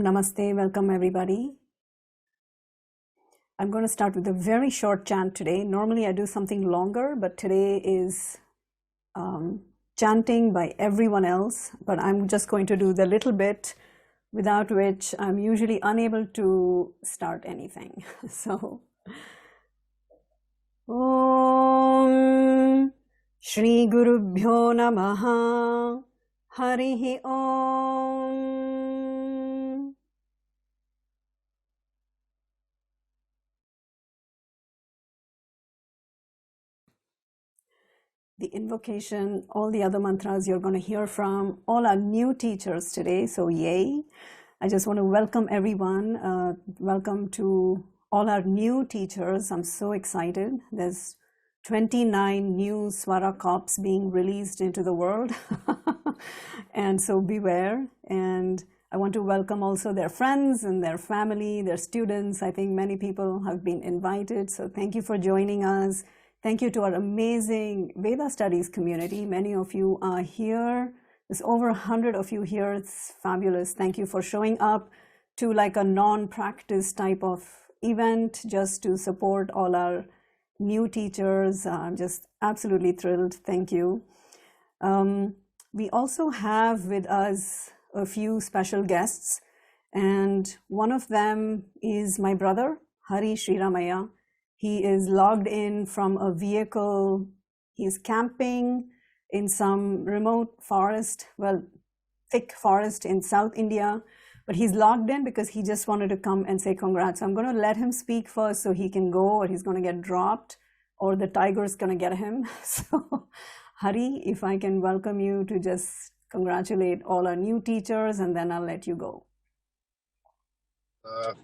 Namaste, welcome everybody. I'm going to start with a very short chant today. Normally I do something longer, but today is chanting by everyone else, but I'm just going to do the little bit without which I'm usually unable to start anything. So, Om Shri Gurubhyo Namaha Harihi Om. The invocation, all the other mantras you're going to hear from all our new teachers today, so yay. I just want to welcome everyone. Welcome to all our new teachers. I'm so excited. There's 29 new Swara Corps being released into the world. And so beware. And I want to welcome also their friends and their family, their students. I think many people have been invited. So thank you for joining us. Thank you to our amazing Veda Studies community. Many of you are here. There's over 100 of you here. It's fabulous. Thank you for showing up to like a non-practice type of event just to support all our new teachers. I'm just absolutely thrilled. Thank you. We also have with us a few special guests, and one of them is my brother, Hari Sriramaiah. He is logged in from a vehicle. He's camping in some remote forest, well, thick forest in South India, but he's logged in because he just wanted to come and say congrats. I'm going to let him speak first so he can go, or he's going to get dropped, or the tiger's going to get him. So, Hari, if I can welcome you to just congratulate all our new teachers, and then I'll let you go.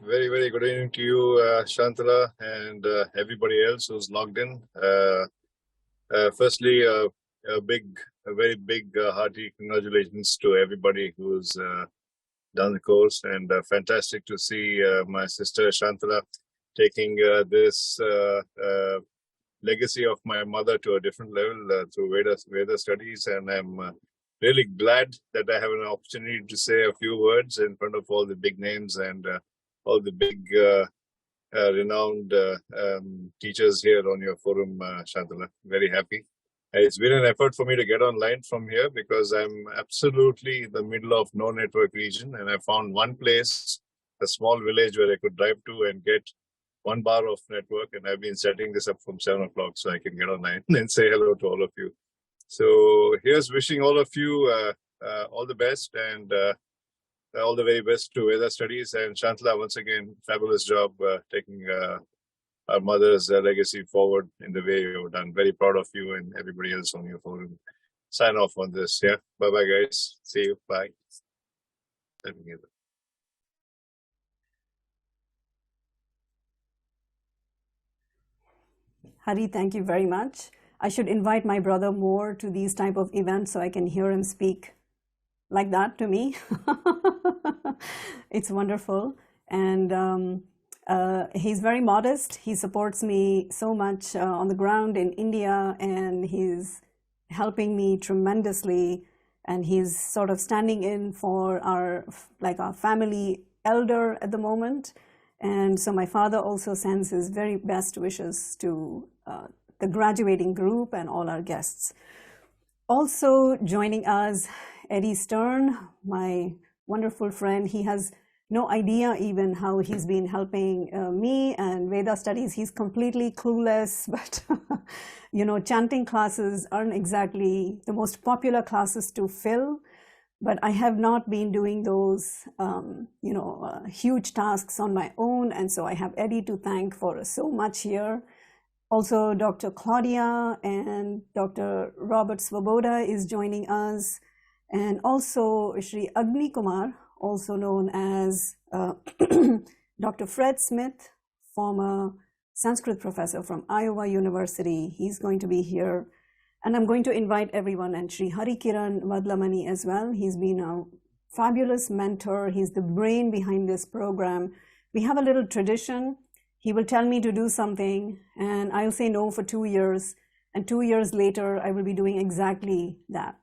Very, very good evening to you, Shantala, and everybody else who's logged in. Firstly, a very big, hearty congratulations to everybody who's done the course, and fantastic to see my sister Shantala taking this legacy of my mother to a different level through Veda studies, and I'm really glad that I have an opportunity to say a few words in front of all the big names and all the big renowned teachers here on your forum, Shantala. Very happy. It's been an effort for me to get online from here because I'm absolutely in the middle of no network region, and I found one place, a small village where I could drive to and get 1 bar of network, and I've been setting this up from 7 o'clock so I can get online and say hello to all of you. So here's wishing all of you all the best, and all the very best to Veda Studies. And Shantala, once again, fabulous job taking our mother's legacy forward in the way you've done. Very proud of you and everybody else on your forum. Sign off on this. Yeah. Bye-bye, guys. See you. Bye. Hari, thank you very much. I should invite my brother more to these type of events so I can hear him speak like that to me. It's wonderful. And he's very modest. He supports me so much on the ground in India, and he's helping me tremendously. And he's sort of standing in for our family elder at the moment. And so my father also sends his very best wishes to the graduating group and all our guests. Also joining us, Eddie Stern, my wonderful friend. He has no idea even how he's been helping me and Veda Studies. He's completely clueless, but you know, chanting classes aren't exactly the most popular classes to fill, but I have not been doing those huge tasks on my own, and so I have Eddie to thank for so much here. Also, Dr. Claudia and Dr. Robert Svoboda is joining us, and also Shri Agni Kumar, also known as Dr. Fred Smith, former Sanskrit professor from Iowa University. He's going to be here. And I'm going to invite everyone, and Shri Hari Kiran Vadlamani as well. He's been a fabulous mentor. He's the brain behind this program. We have a little tradition. He will tell me to do something, and I'll say no for 2 years. And 2 years later, I will be doing exactly that.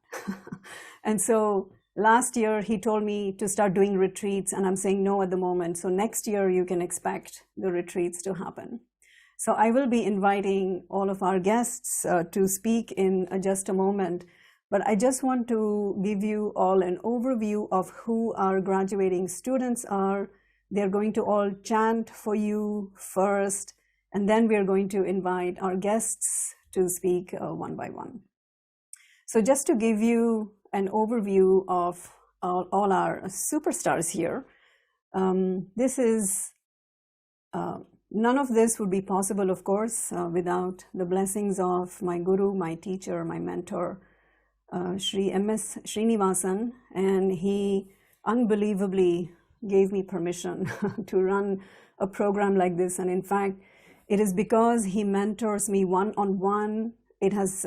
And so last year he told me to start doing retreats, and I'm saying no at the moment. So next year you can expect the retreats to happen. So I will be inviting all of our guests to speak in just a moment. But I just want to give you all an overview of who our graduating students are. They're going to all chant for you first, and then we're going to invite our guests to speak one by one. So just to give you an overview of all our superstars here, this is, none of this would be possible, of course, without the blessings of my guru, my teacher, my mentor, Sri M.S. Srinivasan, and he unbelievably gave me permission to run a program like this. And in fact, it is because he mentors me one-on-one. It has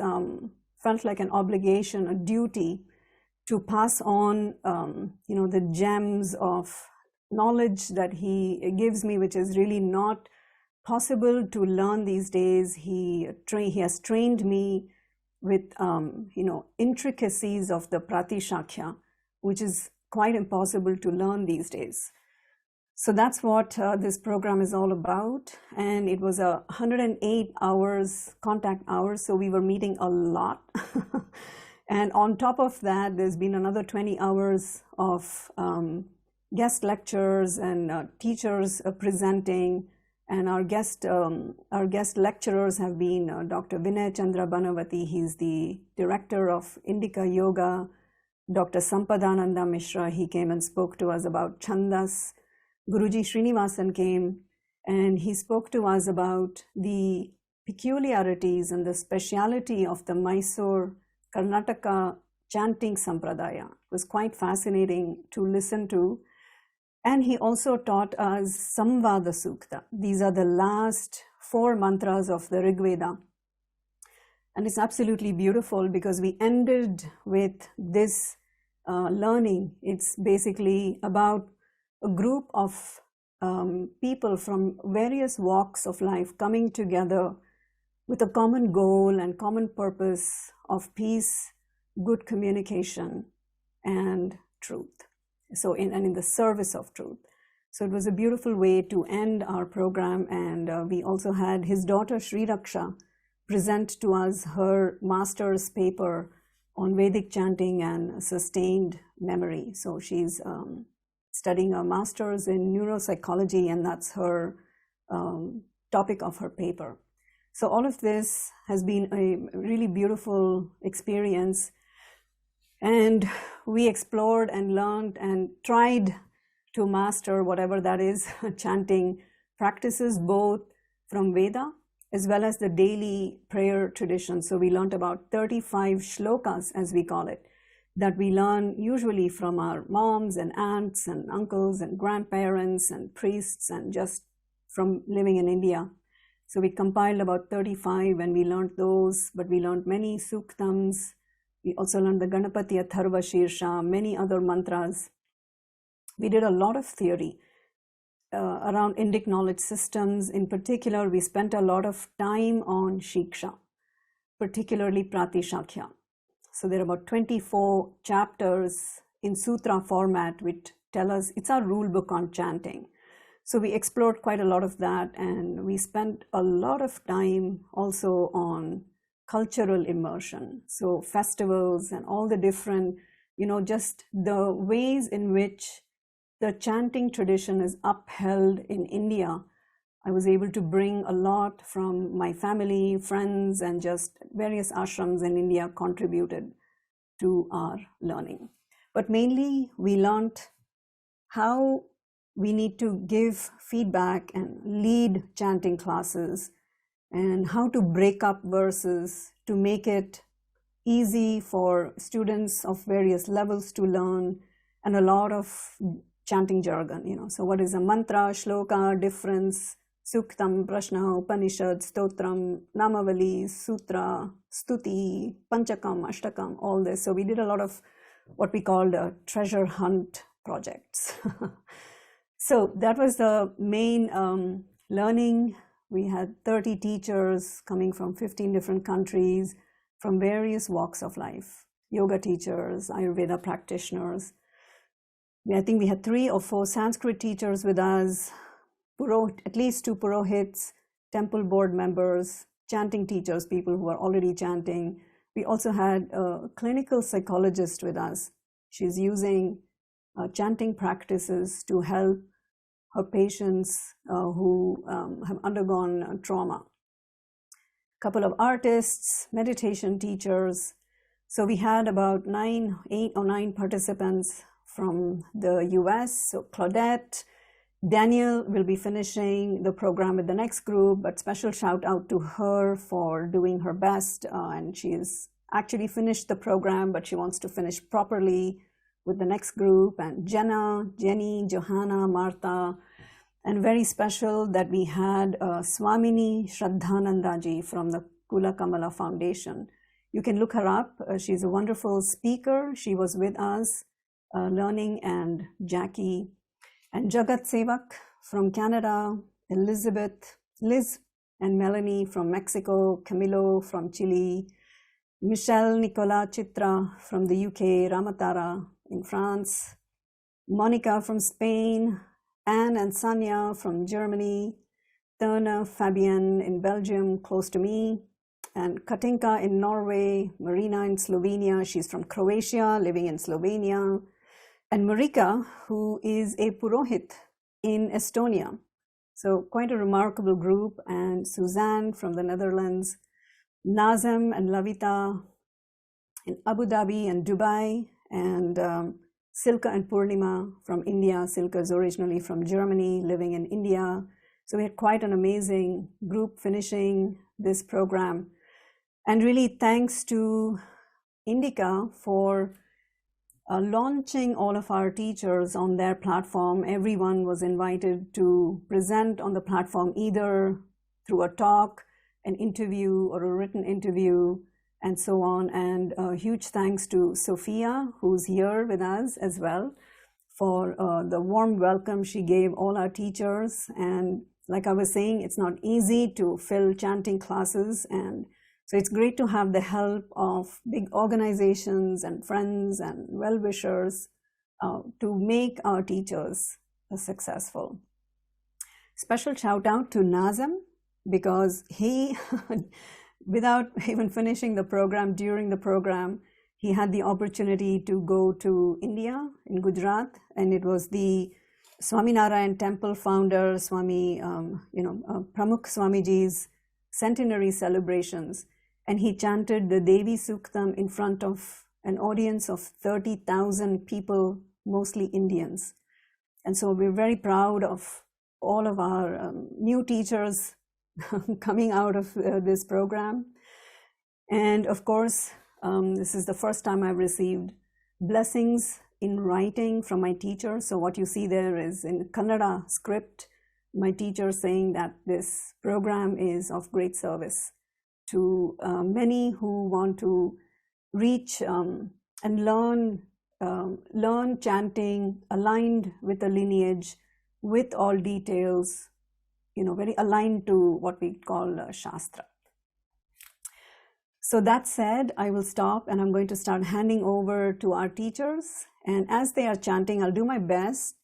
felt like an obligation, a duty to pass on, the gems of knowledge that he gives me, which is really not possible to learn these days. He has trained me with intricacies of the Pratishakya, which is quite impossible to learn these days. So that's what this program is all about. And it was 108 hours, contact hours, so we were meeting a lot. And on top of that, there's been another 20 hours of guest lectures and teachers presenting. And our guest lecturers have been Dr. Vinay Chandra Banavati. He's the director of Indica Yoga. Dr. Sampadananda Mishra, he came and spoke to us about Chandas. Guruji Srinivasan came and he spoke to us about the peculiarities and the speciality of the Mysore Karnataka chanting sampradaya. It was quite fascinating to listen to. And he also taught us Samvada Sukta. These are the last 4 mantras of the Rig Veda. And it's absolutely beautiful because we ended with this learning. It's basically about a group of people from various walks of life coming together with a common goal and common purpose of peace, good communication, and truth. So in the service of truth. So it was a beautiful way to end our program. And we also had his daughter Sri Raksha present to us her master's paper on Vedic chanting and sustained memory. So she's studying a master's in neuropsychology, and that's her topic of her paper. So all of this has been a really beautiful experience. And we explored and learned and tried to master whatever that is, chanting practices, both from Veda as well as the daily prayer tradition. So we learned about 35 shlokas, as we call it, that we learn usually from our moms and aunts and uncles and grandparents and priests and just from living in India. So we compiled about 35 and we learned those, but we learned many suktams. We also learned the Ganapati Atharva Shirsha, many other mantras. We did a lot of theory around Indic knowledge systems. In particular, we spent a lot of time on Shiksha, particularly Pratishakya. So there are about 24 chapters in sutra format which tell us, it's our rule book on chanting. So we explored quite a lot of that, and we spent a lot of time also on cultural immersion. So festivals and all the different, just the ways in which the chanting tradition is upheld in India. I was able to bring a lot from my family, friends, and just various ashrams in India contributed to our learning. But mainly we learned how we need to give feedback and lead chanting classes, and how to break up verses to make it easy for students of various levels to learn, and a lot of chanting jargon, So what is a mantra, shloka, difference, suktam, prashna, upanishad, stotram, namavali, sutra, stuti, panchakam, ashtakam, all this. So we did a lot of what we called treasure hunt projects. So that was the main learning. We had 30 teachers coming from 15 different countries, from various walks of life. yoga teachers, Ayurveda practitioners. I think we had 3 or 4 Sanskrit teachers with us, at least 2 Purohits, temple board members, chanting teachers, people who are already chanting. We also had a clinical psychologist with us. She's using chanting practices to help her patients who have undergone trauma. A couple of artists, meditation teachers. So we had about 8 or 9 participants from the US. So Claudette, Daniel will be finishing the program with the next group, but special shout out to her for doing her best. And she's actually finished the program, but she wants to finish properly with the next group. And Jenna, Jenny, Johanna, Martha, and very special that we had Swamini Shraddhanandaji from the Kula Kamala Foundation. You can look her up. She's a wonderful speaker. She was with us learning, and Jackie and Jagat Sevak from Canada, Elizabeth, Liz and Melanie from Mexico, Camilo from Chile, Michelle, Nicola, Chitra from the UK, Ramatara in France, Monica from Spain, Anne and Sanya from Germany, Turner, Fabian in Belgium, close to me, and Katinka in Norway, Marina in Slovenia, she's from Croatia, living in Slovenia, and Marika, who is a Purohit in Estonia. So quite a remarkable group, and Suzanne from the Netherlands, Nazem and Lavita in Abu Dhabi and Dubai, and Silka and Purnima from India. Silka is originally from Germany, living in India. So we had quite an amazing group finishing this program. And really thanks to Indica for launching all of our teachers on their platform. Everyone was invited to present on the platform, either through a talk, an interview, or a written interview, and so on. And a huge thanks to Sophia, who's here with us as well, for the warm welcome she gave all our teachers. And like I was saying, it's not easy to fill chanting classes, and so it's great to have the help of big organizations and friends and well-wishers to make our teachers successful. Special shout out to Nazem, because he, without even finishing the program, during the program, he had the opportunity to go to India in Gujarat, and it was the Swaminarayan temple founder, Swami, Pramukh Swamiji's centenary celebrations. And he chanted the Devi Suktam in front of an audience of 30,000 people, mostly Indians. And so we're very proud of all of our new teachers coming out of this program. And of course, this is the first time I've received blessings in writing from my teacher. So what you see there is in Kannada script, my teacher saying that this program is of great service to many who want to reach and learn chanting aligned with the lineage, with all details, very aligned to what we call Shastra. So that said, I will stop, and I'm going to start handing over to our teachers. And as they are chanting, I'll do my best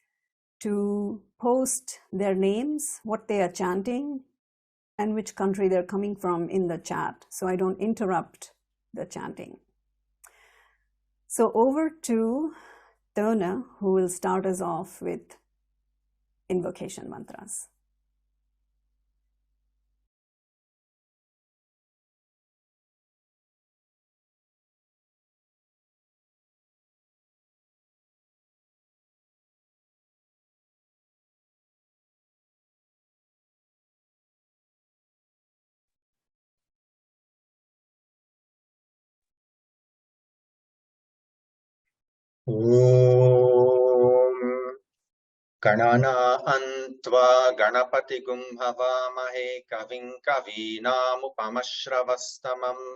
to post their names, what they are chanting, and which country they're coming from in the chat, so I don't interrupt the chanting. So over to Turner, who will start us off with invocation mantras. ॐ गणनान्त्वा गणपतिगुं हवामहे कविं कवीनामुपमश्रवस्तमम्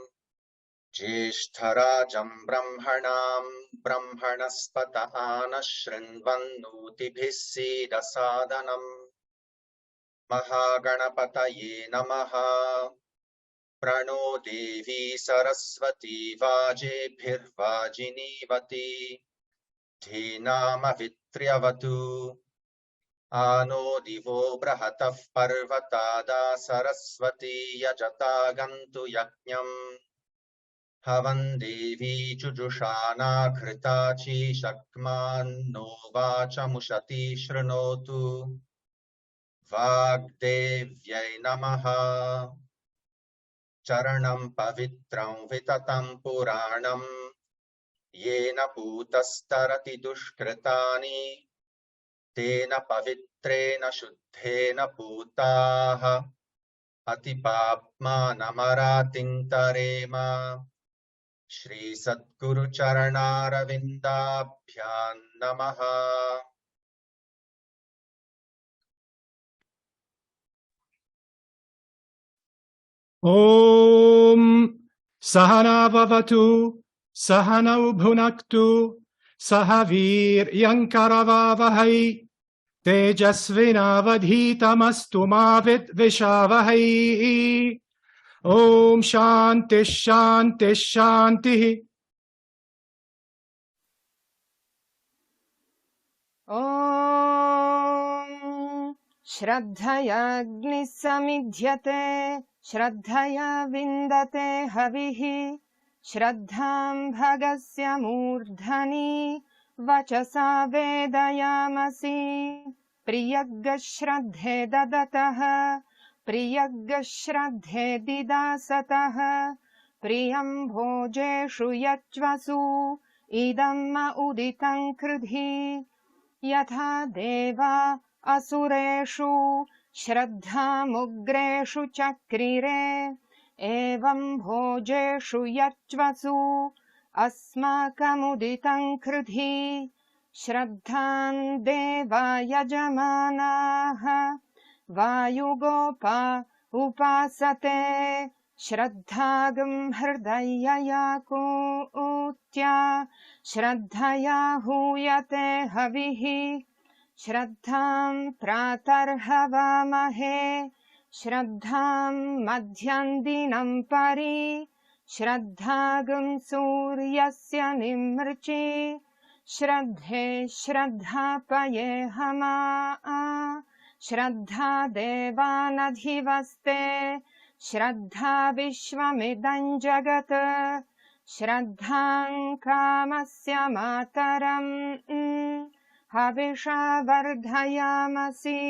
ज्येष्ठराजं ब्रह्मणां ब्रह्मणस्पत आनः शृण्वन्नोतिभिः सीदसादनम् महागणपतये नमः। प्रणो देवी सरस्वती वाजेभिर्वाजिनीवती धीनामवित्र्यवतु आनो दिवो बृहतः पर्वतादा सरस्वती यजता गन्तु यज्ञम् हवन् देवी जुजुषाना घृता चीशक्मान्नो वाचमुशती शृणोतु वाग्देव्यै नमः चरणं पवित्रं विततं पुराणम् येन पूतस्तरति दुष्कृतानि तेन पवित्रेण शुद्धेन पूताः अतिपाप्मानमरातिन्तरेम श्री सद्गुरुचरणारविन्दाभ्यां नमः। ॐ सहना भवतु सहनौ भुनक्तु सह वीर्यङ्करवावहै तेजस्विनावधीतमस्तु मा विद्विषावहै। ॐ शान्तिः शान्तिः शान्तिः। ॐ श्रद्धयाग्निः समिध्यते श्रद्धया विन्दते हविः श्रद्धां भगस्य मूर्धनि वचसा वेदयामसि प्रियग्गः श्रद्धे ददतः प्रियग्गः श्रद्धे दिदासतः प्रियं भोजेषु यच्वसु इदम् उदितं कृधि यथा देवा असुरेषु श्रद्धामुग्रेषु चक्रिरे एवं भोजेषु यच्वसु अस्माकमुदितं कृधि श्रद्धां देवा यजमानाः वायुगोपा उपासते श्रद्धागं हृदयया कूत्या श्रद्धया हूयते हविः श्रद्धां प्रातर्हवामहे श्रद्धां मध्याह्नदिनं परि श्रद्धागं सूर्यस्य निमृचे श्रद्धे श्रद्धापये हमा श्रद्धा देवानधिवस्ते श्रद्धा विश्वमिदं जगत् श्रद्धां कामस्य मातरम् हविषा वर्धयामसि।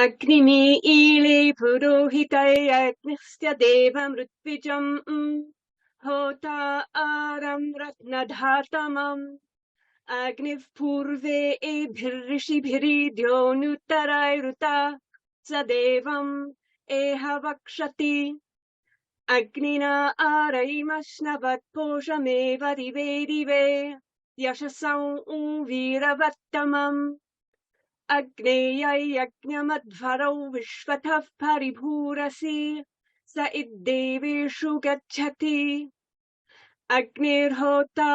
अग्निमी ईळे पुरोहितैरग्निस्य देवमृत्विजम् होता आरं रत्नधातमम् अग्निः पूर्वे एभिर्ऋषिभिरीद्योनुत्तरैरुता स देवम् एह वक्षति अग्निना आरैमश्नवत्पोषमेव दिवे दिवे यशसं वीरवत्तमम् अग्नेयै यज्ञमध्वरौ विश्वतः परिभूरसि स इद्देवेषु गच्छति अग्निर्होता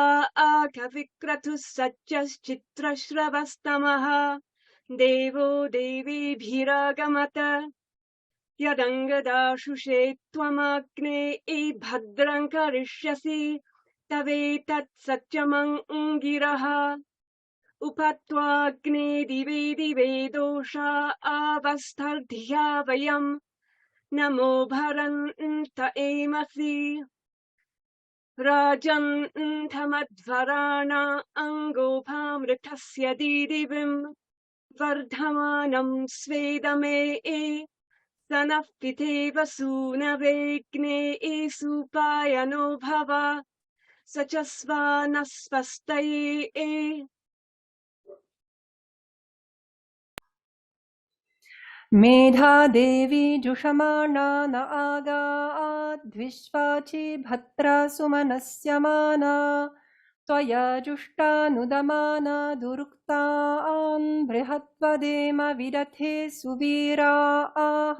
आकविक्रतुः सच्चश्चित्रश्रवस्तमः देवो देवीभिरागमत यदङ्गदाशुषे त्वमग्ने भद्रं करिष्यसि तवेतत् सत्यमङ्गिरः उपत्वाग्ने दिवे दिवे दोषा आवस्तर्ध्या वयम् नमो भरन्त एमसि राजन्थमध्वराणा अङ्गोभामृतस्य दीदिविम् वर्धमानं स्वेदमे स नः पितेव सूनवेग्ने सुपायनो भव स च स्वानस्वस्तये मेधा देवी जुषमाणा न आगाद्विश्वाची भद्रा सुमनस्यमाना त्वया जुष्टानुदमाना दुरुक्तान् बृहत्वदेम विदथे सुवीराः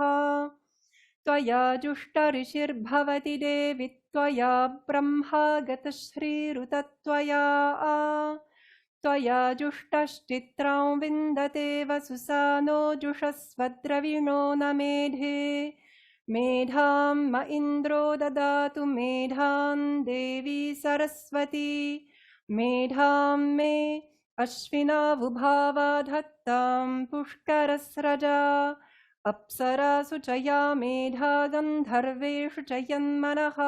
त्वया जुष्टऋषिर्भवति देवि त्वया ब्रह्मा गतश्रीरुतत्वया त्वया जुष्टश्चित्रां विन्दते वसुसानो जुषस्वद्रविणो न मेधे मेधां म इन्द्रो ददातु मेधां देवी सरस्वती मेधां मे अश्विनावुभावा धत्तां पुष्करस्रजा अप्सरासु च या मेधा गन्धर्वेषु च यन्मनः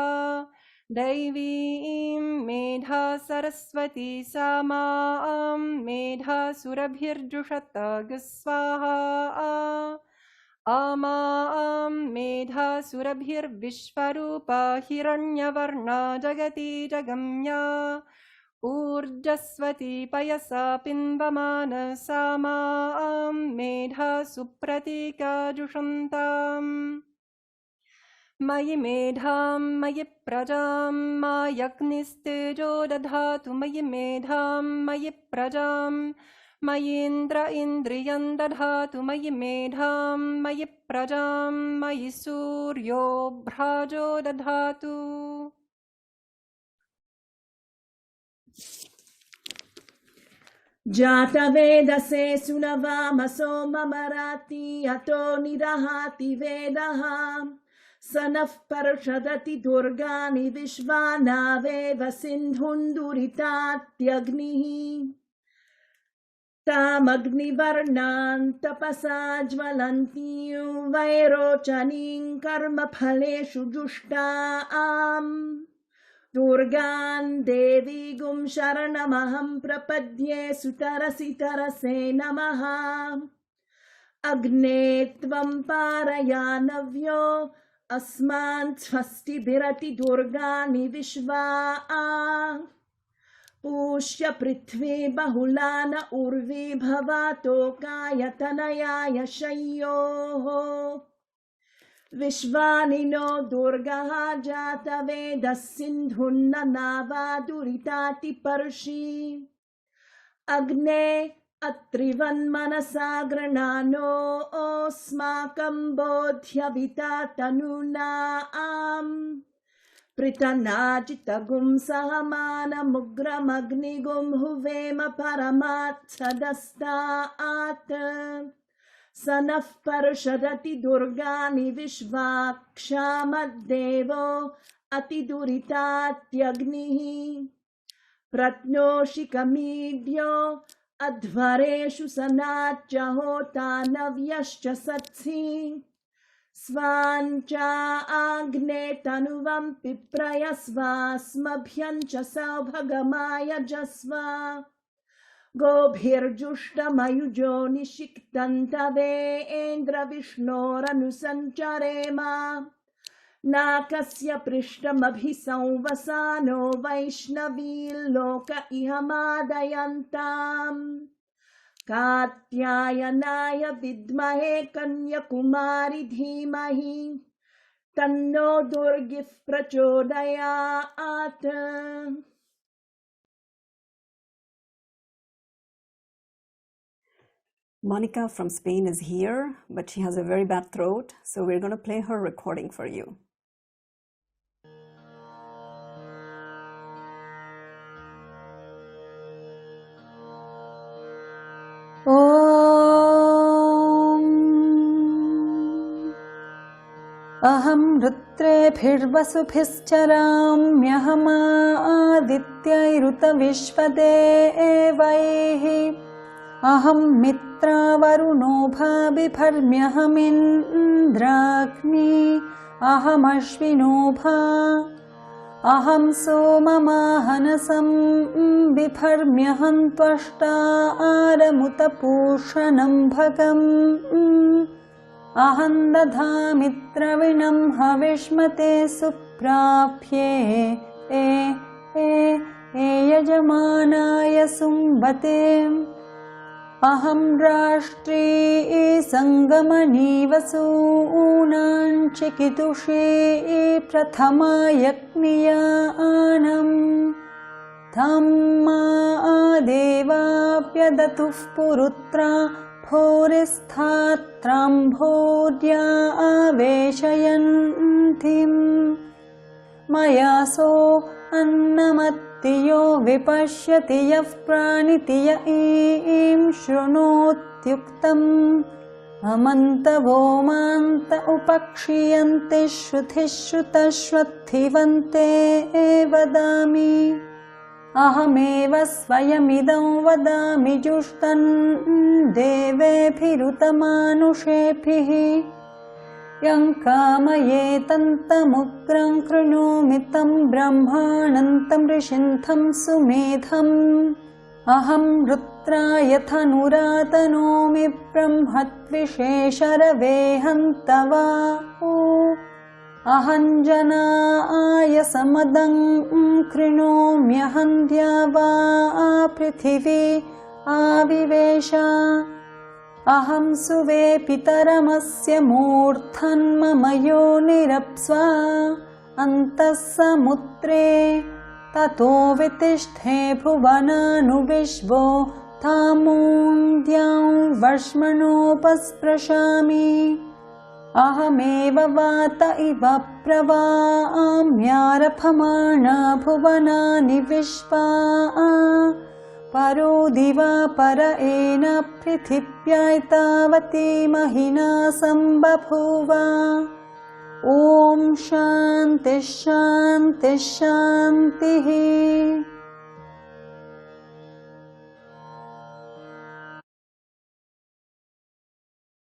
दैवीं मेधा सरस्वती सा मां मेधा सुरभिर्जुषत स्वाहा आमां मेधा सुरभिर्विश्वरूपा हिरण्यवर्णा जगती जगम्या ऊर्जस्वती पयसा पिन्वमान सा मां मेधा सुप्रतीका जुषन्ताम् मयि मेधां मयि प्रजां मायग्निस्तेजो दधातु मयि मेधां मयि प्रजां मयीन्द्र इन्द्रियं दधातु मयि मेधां मयि प्रजां मयि सूर्यो भ्राजो दधातु जातवेदसे सुनवामसो ममराति अतो निरहाति वेदः स नः पर्षदति दुर्गानि विश्वानावेव सिन्धुन्दुरितात्यग्निः तामग्निवर्णान् तपसा ज्वलन्तीं वैरोचनीं कर्मफलेषु जुष्टाम् दुर्गान् देवीगुं शरणमहं प्रपद्ये सुतरसि तरसे नमः अग्ने त्वं पारयानव्यो अस्मान् स्वस्तिभिरति दुर्गानि विश्वा पूष्य पृथ्वी बहुला न उर्वी भवातोकायतनयाय शय्योः विश्वानिनो दुर्गः जातवेदः सिन्धुन्न नावादुरिताति पर्षि अग्ने अत्रिवन्मनसा गृणानो अस्माकं बोध्यविता तनूना पृतनाजितगुं सहमानमुग्रमग्निगुं हुवेम परमात् सदस्तात् स नः पर्षदति दुर्गानि विश्वाक्षामद्देवो अतिदुरितात्यग्निः प्रत्नोषिकमीड्यो अध्वरेषु सनाच्च होता नव्यश्च सत्सि स्वाञ्च आग्ने तनुवं पिप्रयस्वास्मभ्यं च सौभगमायजस्व गोभिर्जुष्टमयुजो निषिक्तन्तवेन्द्र विष्णोरनुसञ्चरेम नाकस्य पृष्ठमभिसंवसानो वैष्णवील्लोक इह मादयन्ताम् कात्यायनाय विद्महे कन्याकुमारी धीमहि तन्नो दुर्गिः प्रचोदयात् Monica from Spain is here, but she has a very bad throat, so we're going to play her recording for you. अहं रुद्रेभिर्वसुभिश्चराम्यहमादित्यैरुतविश्वदेवैः अहं मित्रावरुणो भाबिभर्म्यहमिन्द्राग्नि अहमश्विनोभा अहं सोममाहनसं बिभर्म्यहं त्वष्टा आरमुतपूषणं भगम् अहं दधामित्रविणं हविष्मते सुप्राप्ये यजमानाय सुम्बते अहं राष्ट्री सङ्गमनी वसूनां चिकितुषी प्रथमा यज्ञियानम् धम्मा देवाप्यदतुः पुरुत्रा भूरिस्थात्राम्भोर्या आवेशयन्तीम् मया सो अन्नमत्य शृणोति यो विपश्यति यः प्राणिति य ईं शृणोत्युक्तम् अमन्तवो मान्त उपक्षीयन्ते श्रुतिः श्रुतश्वत्थिवन्ते वदामि अहमेव स्वयमिदं वदामि जुष्टन् देवेभिरुतमानुषेभिः यं कामयेतन्तमुग्रं कृणोमि तं ब्रह्माणन्तं ऋषिन्थं सुमेधम् अहं रुद्राय धनुरातनोमि ब्रह्मत्विषे हन्तवा अहञ्जनाय समदं कृणोम्यहं द्यावा पृथिवी आविवेश अहं सुवे पितरमस्य मूर्धन्मम योनिरप्स्वा अन्तः समुद्रे ततो वितिष्ठे भुवनानुविश्वो तामून्द्यां वर्ष्मणोपस्पृशामि अहमेव वात इव प्रवाम्यारभमाणा भुवनानि विश्वा परो दिवा पर एन पृथिव्याैतावती महिना सम्बभूव ॐ शान्तिः शान्तिः शान्तिः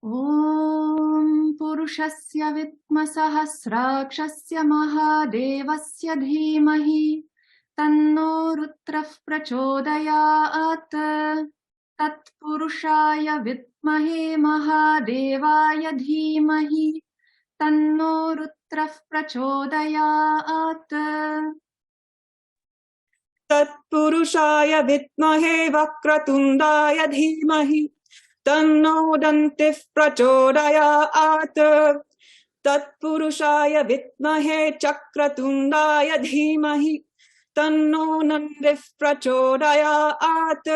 ॐ पुरुषस्य विद्मसहस्राक्षस्य महादेवस्य धीमहि तन्नो रुद्रः प्रचोदयात् तत्पुरुषाय विद्महे महादेवाय धीमहि तन्नो रुद्रः प्रचोदयात् तत्पुरुषाय विद्महे वक्रतुण्डाय धीमहि तन्नो दन्तिः प्रचोदयात् तत्पुरुषाय विद्महे चक्रतुण्डाय धीमहि तन्नो नन्दिः प्रचोदयात्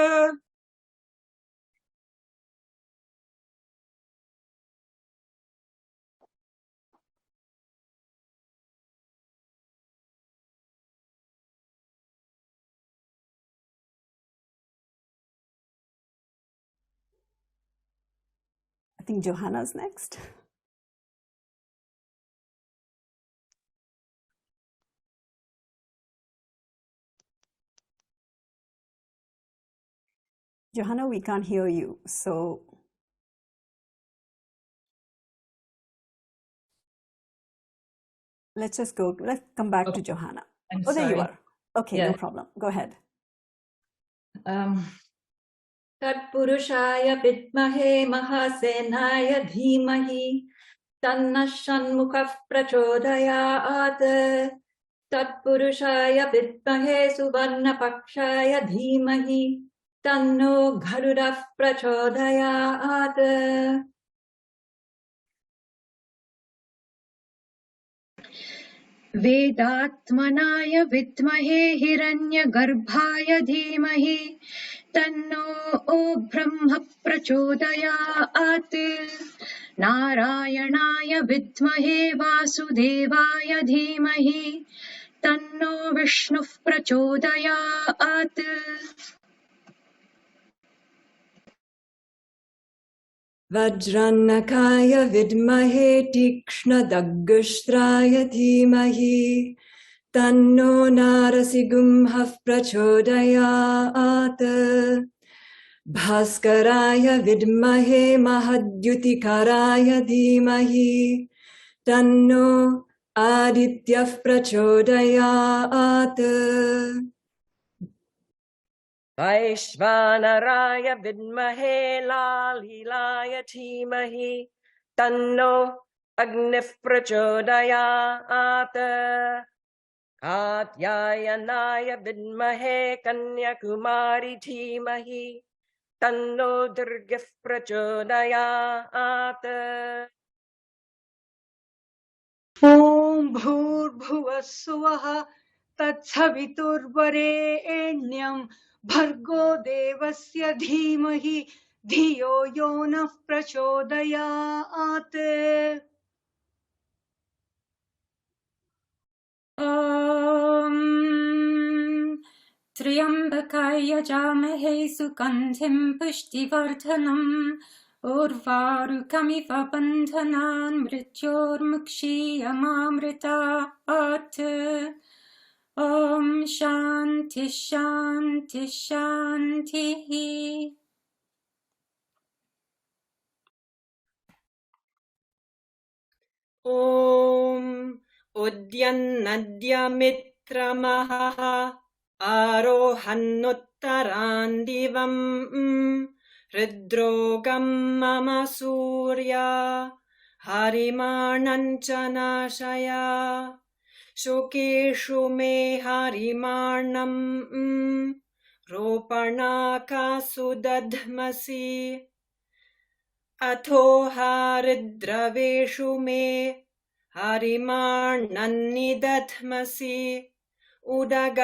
I think Johanna's next. Johanna, we can't hear you, so let's come back to Johanna. There you are. Okay, yeah. No problem. Go ahead. तत्पुरुषाय विद्महे महासेनाय धीमहि तन्नः षण्मुखः प्रचोदयात् तत्पुरुषाय विद्महे सुवर्णपक्षाय धीमहि तन्नो गरुडः प्रचोदयात् वेदात्मनाय विद्महे हिरण्यगर्भाय धीमहि तन्नो ब्रह्म प्रचोदयात् नारायणाय विद्महे वासुदेवाय धीमहि तन्नो विष्णुः प्रचोदयात् वज्रान्नकाय विद्महे तीक्ष्णदग्गुष्ट्राय धीमहि तन्नो नारसिंहः प्रचोदयात् भास्कराय विद्महे महद्युतिकराय धीमहि तन्नो आदित्यः प्रचोदयात् वैश्वानराय विद्महे लालीलाय धीमहि तन्नो अग्निः प्रचोदयात् कात्यायनाय विद्महे कन्याकुमारी धीमहि तन्नो दुर्गः प्रचोदयात् ॐ भूर्भुवः सुवः तत्सवितुर्वरेण्यं भर्गो देवस्य धीमहि धियो यो नः प्रचोदयात् ॐ त्र्यम्बकाय यजामहे सुगन्धिं पुष्टिवर्धनम् उर्वारुकमिव बन्धनान् मृत्योर्मुक्षीयमामृतात् ॐ शान्ति शान्ति शान्तिः। ॐ उद्यन्नद्यमित्रमहः आरोहन्नुत्तरान् दिवम् हृद्रोगम् मम सूर्या हरिमाणम् च नाशया शुकेषु मे हरिमाणम् रोपणाकासु दध्मसि अथो हरिद्रवेषु मे हरिमाणन्निदध्मसि उदगादयमादित्यः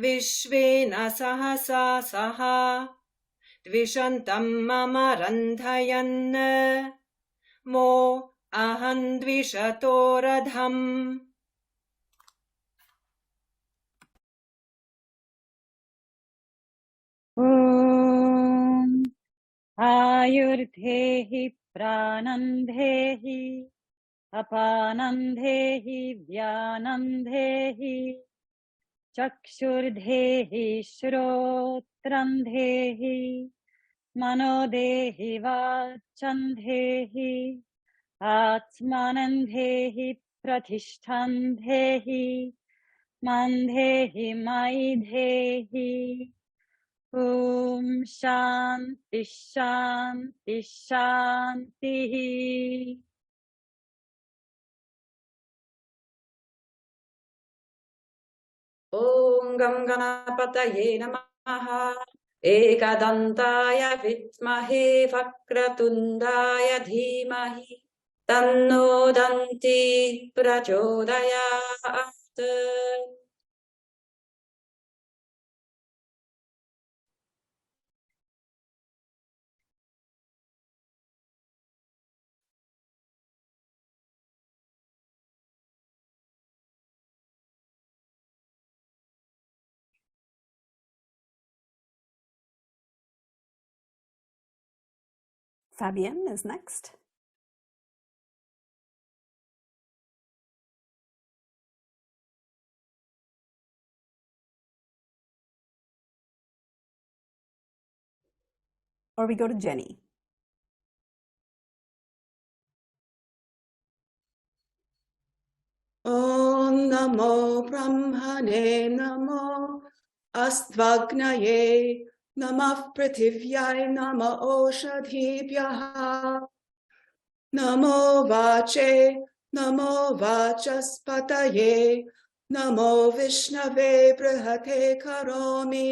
विश्वेन सहसा सह द्विषन्तम् मम रन्धयन् मो अहम् द्विषतो रथम्। आयुर्धेहि प्राणन्धेहि अपानन्धेहि व्यानन्धेहि चक्षुर्धेहि श्रोत्रन्धेहि मनोदेहि वाचन्धेहि आत्मानन्धेहि प्रतिष्ठन्धेहि मन्धेहि मयि धेहि। ॐ शान्ति शान्ति शान्तिः। ॐ गं गणपतये नमः। एकदन्ताय विद्महे वक्रतुण्डाय धीमहि तन्नो दन्ती प्रचोदयात्। Fabienne is next. Or we go to Jenny. ॐ नमो ब्रह्मणे नमो अस्त्वग्नये नमः पृथिव्याय नमो ओषधीभ्यः नमो वाचे नमो वाचस्पतये नमो विष्णवे बृहते करोमि।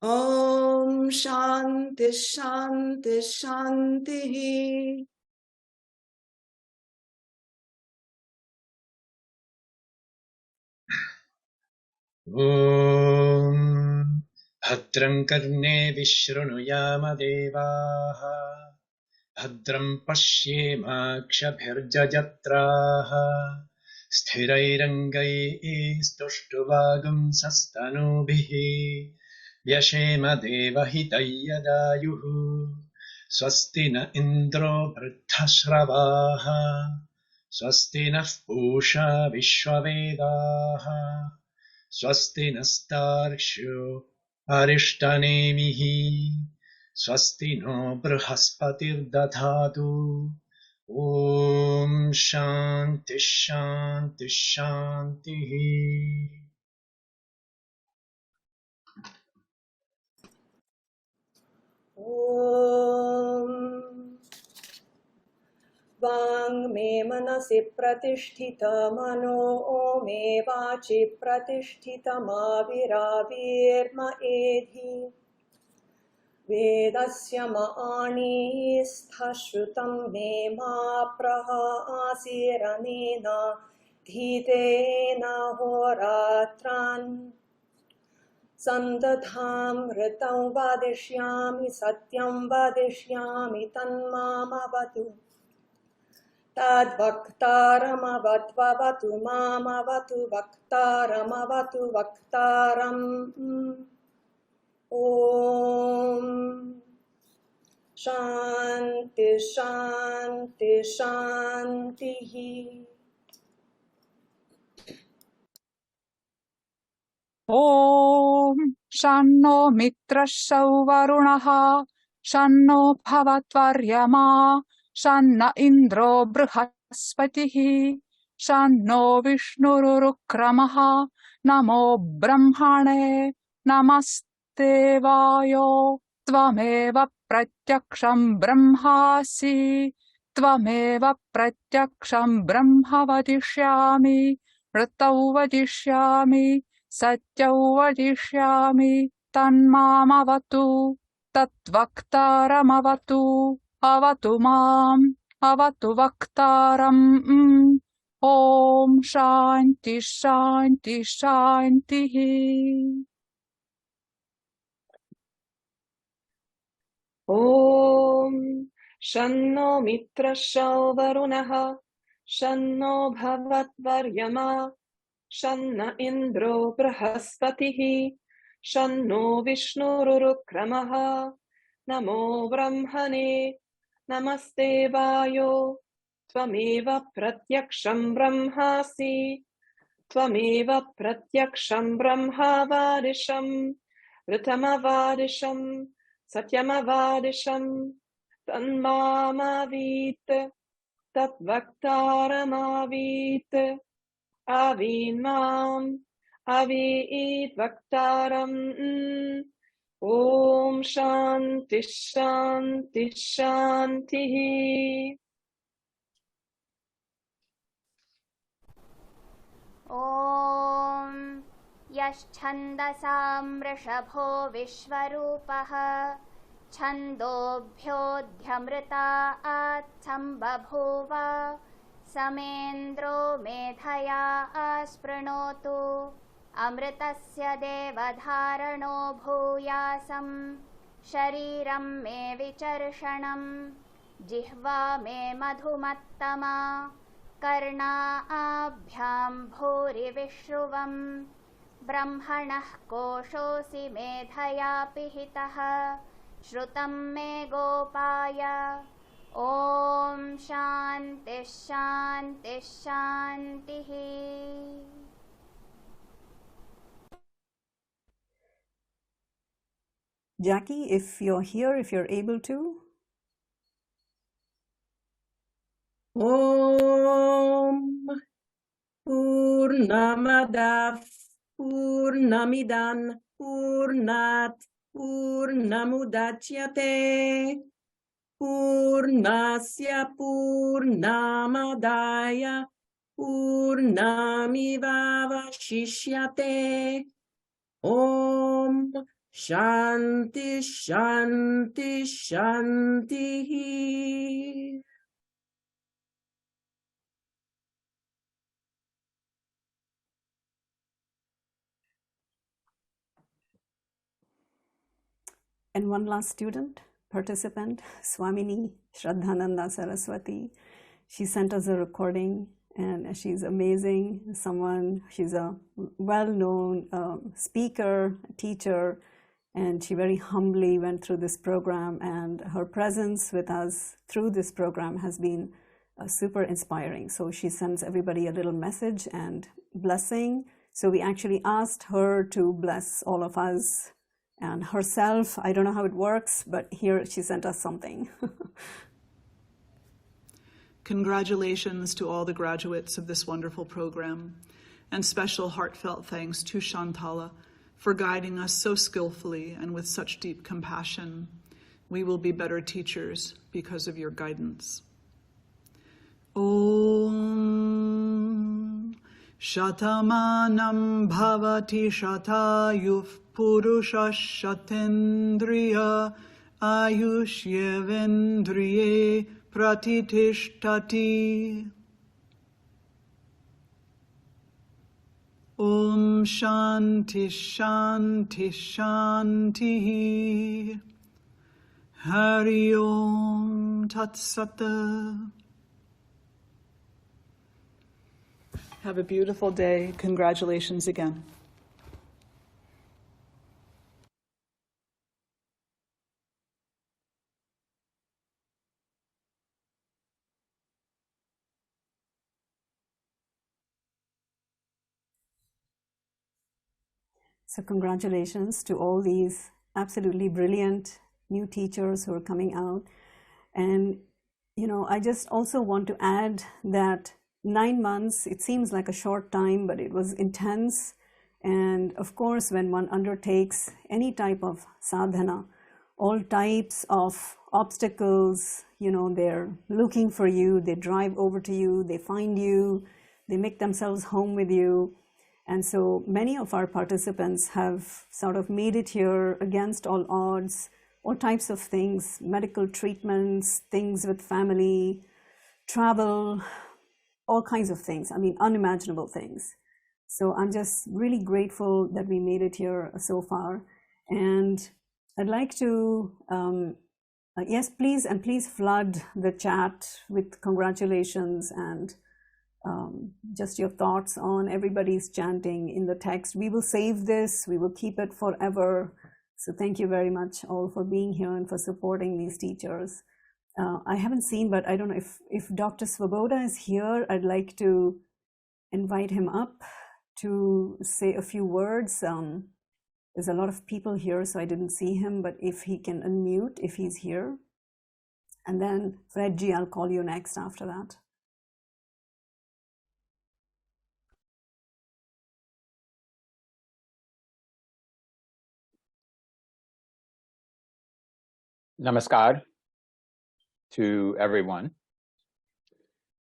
ॐ शान्ति शान्ति शान्तिः। ॐ भद्रं कर्णे विशृणुयाम देवाः भद्रं पश्येमाक्षभिर्जजत्राः स्थिरैरङ्गैस्तुष्टुवागुंसस्तनूभिः व्यशेम देवहितैयदायुः स्वस्ति न इन्द्रो वृद्धश्रवाः स्वस्ति नः पूषा विश्ववेदाः स्वस्ति नस्तार्क्ष्यो अरिष्टनेमिः स्वस्ति नो बृहस्पतिर्दधातु। ॐ शान्ति शान्ति शान्तिः। ॐ वाङ् मे मनसि प्रतिष्ठितमनो मे वाचि प्रतिष्ठितमाविराविर्म एधि वेदस्य माणिस्थश्रुतं मे मा प्रहासीरनेन धीतेन होरात्रान् सन्दधामृतं वदिष्यामि सत्यं वदिष्यामि तन्मामवतु। तद्वक्तारमवत्ववतु मामवतु वक्तारमवतु वक्तारम् ॐ शान्ति शान्ति शान्तिः ॐ शन्नो मित्रः सौवरुणः शन्नो भवत्वर्यमा शन्न इन्द्रो बृहस्पतिः शन्नो विष्णुरुक्रमः नमो ब्रह्मणे नमस्ते वायो त्वमेव प्रत्यक्षं ब्रह्मासि त्वमेव प्रत्यक्षं ब्रह्म वदिष्यामि ऋतौ वदिष्यामि सत्यौ वदिष्यामि तन्मामवतु तद्वक्तारमवतु अवतु माम् अवतु वक्तारम् ॐ शान्ति शान्ति शान्तिः ॐ शन्नो मित्रः सौवरुणः शन्नो भवत्वर्यमा शन्न इन्द्रो बृहस्पतिः शन्नो विष्णुरुक्रमः नमो ब्रह्मणे नमस्ते वायो त्वमेव प्रत्यक्षं ब्रह्मासि त्वमेव प्रत्यक्षं ब्रह्मावादिशम् ऋतमवादिशम् सत्यमवादिशम् तन्मामवीत् तद्वक्तारमावीत् आवीन्माम् अवीत् वक्तारम् ॐ शान्ति शान्ति शान्तिः ॐ यश्छन्दसां वृषभो विश्वरूपः छन्दोभ्योऽध्यमृतात् सम्बभूव समेन्द्रो मेधया आस्पृणोतु अमृतस्य देवधारणो भूयासं शरीरं मे विचर्षणं जिह्वा मे मधुमत्तमा कर्णाभ्यां भूरिविश्रुवं ब्रह्मणः कोशोऽसि मेधया पिहितः श्रुतं मे गोपाय ॐ शान्ति शान्ति शान्तिः Jackie, if you're here, if you're able to. ॐ पूर्णमदः पूर्णमिदं पूर्णात् पूर्णमुदच्यते पूर्णस्य पूर्णमादाय पूर्णमेवावशिष्यते ॐ शान्ति शान्ति शान्तिः And one last student, participant, Swamini Shraddhananda Saraswati. She sent us a recording and she's amazing. She's a well-known speaker, teacher, and she very humbly went through this program, and her presence with us through this program has been super inspiring. So she sends everybody a little message and blessing. So we actually asked her to bless all of us and herself. I don't know how it works, but here she sent us something. Congratulations to all the graduates of this wonderful program, and special heartfelt thanks to Shantala for guiding us so skillfully and with such deep compassion. We will be better teachers because of your guidance. Om Shatamanam Bhavati Shatayuf Purusha Shatendriya Ayushyevendriye Pratitishtati. Om Shanti Shanti Shanti. Hari Om Tat Sat. Have a beautiful day. Congratulations again. So congratulations to all these absolutely brilliant new teachers who are coming out. And, you know, I just also want to add that 9 months, it seems like a short time, but it was intense. And of course, when one undertakes any type of sadhana, all types of obstacles, you know, they're looking for you, they drive over to you, they find you, they make themselves home with you. And so many of our participants have sort of made it here against all odds, all types of things, medical treatments, things with family, travel, all kinds of things. I mean, unimaginable things. So I'm just really grateful that we made it here so far. And I'd like to, yes, please, and please flood the chat with congratulations and just your thoughts on everybody's chanting in the text. We will save this, we will keep it forever. So thank you very much all for being here and for supporting these teachers. I haven't seen, but I don't know if Dr. Svoboda is here. I'd like to invite him up to say a few words. There's a lot of people here, so I didn't see him, but if he can unmute, if he's here. And then Fredji, I'll call you next after that. Namaskar to everyone.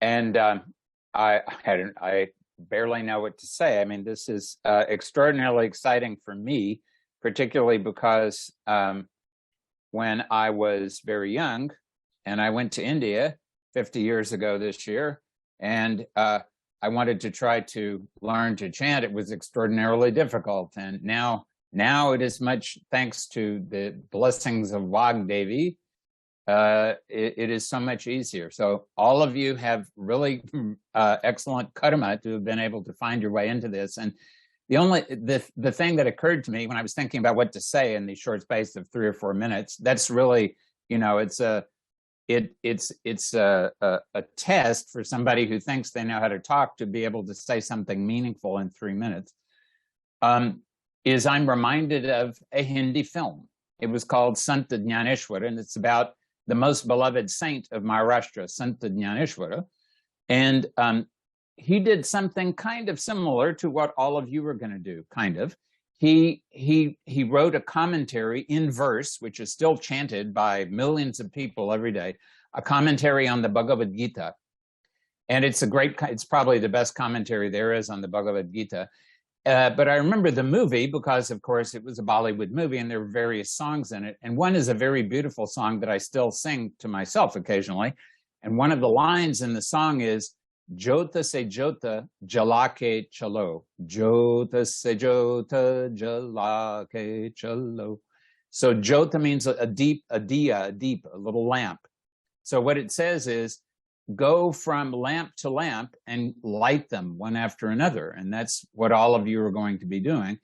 And I barely know what to say. I mean, this is extraordinarily exciting for me, particularly because when I was very young and I went to India 50 years ago this year, and I wanted to try to learn to chant, it was extraordinarily difficult. And now it is much thanks to the blessings of Vagdevi. It is so much easier. So all of you have really excellent karma to have been able to find your way into this. And the thing that occurred to me when I was thinking about what to say in the short space of 3 or 4 minutes, that's really, you know, it's a test for somebody who thinks they know how to talk to be able to say something meaningful in 3 minutes. Is I'm reminded of a Hindi film. It was called Santa Jnaneshwara, and it's about the most beloved saint of Maharashtra, Santa Jnaneshwara. And he did something kind of similar to what all of you are going to do, kind of. He wrote a commentary in verse, which is still chanted by millions of people every day, a commentary on the Bhagavad Gita. And it's probably the best commentary there is on the Bhagavad Gita. But I remember the movie because, of course, it was a Bollywood movie and there were various songs in it. And one is a very beautiful song that I still sing to myself occasionally. And one of the lines in the song is, Jota se Jota, Jalake chalo. Jota se Jota, Jalake chalo. So Jota means a deep, a little lamp. So what it says is, go from lamp to lamp and light them one after another. And that's what all of you are going to be doing.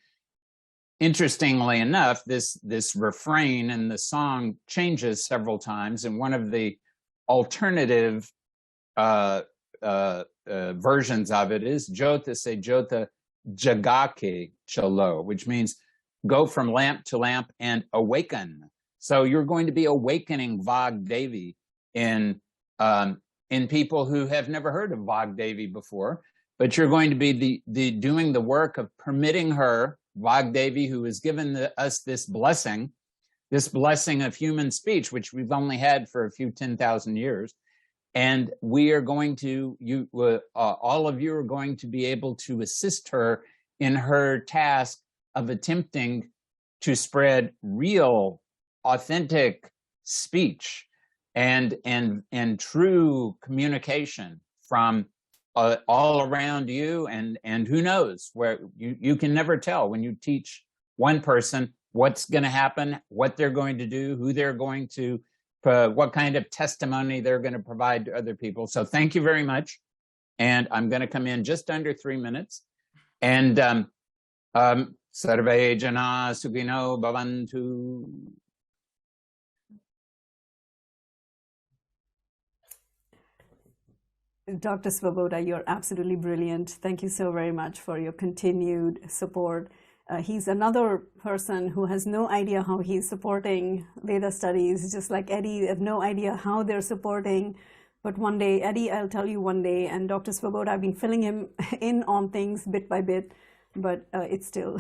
Interestingly enough, this refrain in the song changes several times. And one of the alternative versions of it is Jota se Jota Jagake chalo, which means go from lamp to lamp and awaken. So you're going to be awakening Vagdevi in people who have never heard of Vagdevi before, but you're going to be doing the work of permitting her, Vagdevi, who has given us this blessing of human speech, which we've only had for a few 10,000 years. And we are going to, all of you are going to be able to assist her in her task of attempting to spread real, authentic speech and true communication from all around you, and who knows, where you can never tell when you teach one person what's going to happen, what they're going to do, who they're going to, what kind of testimony they're going to provide to other people. So thank you very much. And I'm going to come in just under 3 minutes. And Sarve Jana Sukhino Bhavantu. Dr. Svoboda, you're absolutely brilliant. Thank you so very much for your continued support. He's another person who has no idea how he's supporting Veda studies, just like Eddie. They have no idea how they're supporting. But one day, Eddie, I'll tell you one day, and Dr. Svoboda, I've been filling him in on things bit by bit, but it's still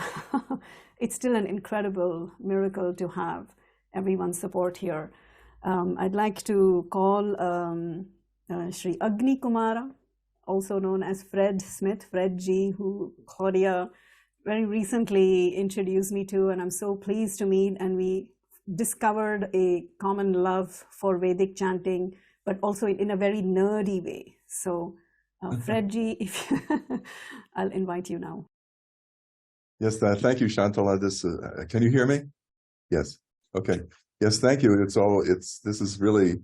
an incredible miracle to have everyone's support here. I'd like to call Sri Agni Kumara, also known as Fred Smith, Fred G, who Claudia very recently introduced me to, and I'm so pleased to meet. And we discovered a common love for Vedic chanting, but also in a very nerdy way. So Fred G, if I'll invite you now. Yes, thank you, Shantala. Can you hear me? Yes. Okay. Yes, thank you. This is really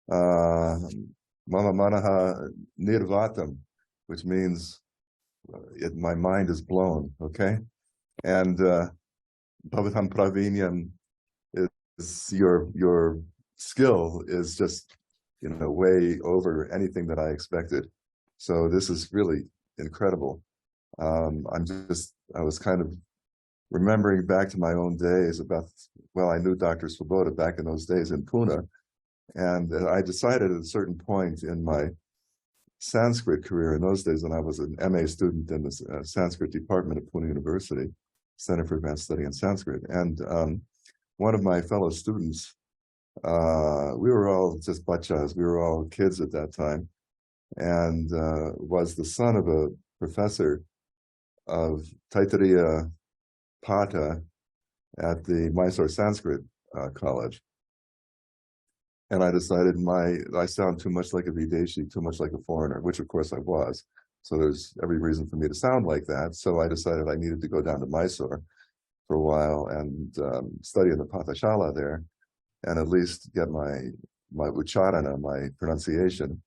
Mama Manaha Nirvatam, which means my mind is blown. Okay, and Bhavatam Pravinyam is your skill is just way over anything that I expected. So this is really incredible. I was kind of remembering back to my own days I knew Dr. Svoboda back in those days in Pune. And I decided at a certain point in my Sanskrit career in those days, when I was an MA student in the Sanskrit department at Pune University, Center for Advanced Study in Sanskrit. And one of my fellow students, we were all just bachas, we were all kids at that time, and was the son of a professor of Taittiriya Pata at the Mysore Sanskrit College. And I decided I sound too much like a Videshi, too much like a foreigner, which of course I was. So there's every reason for me to sound like that. So I decided I needed to go down to Mysore for a while and study in the Pathashala there, and at least get my ucharana, my pronunciation,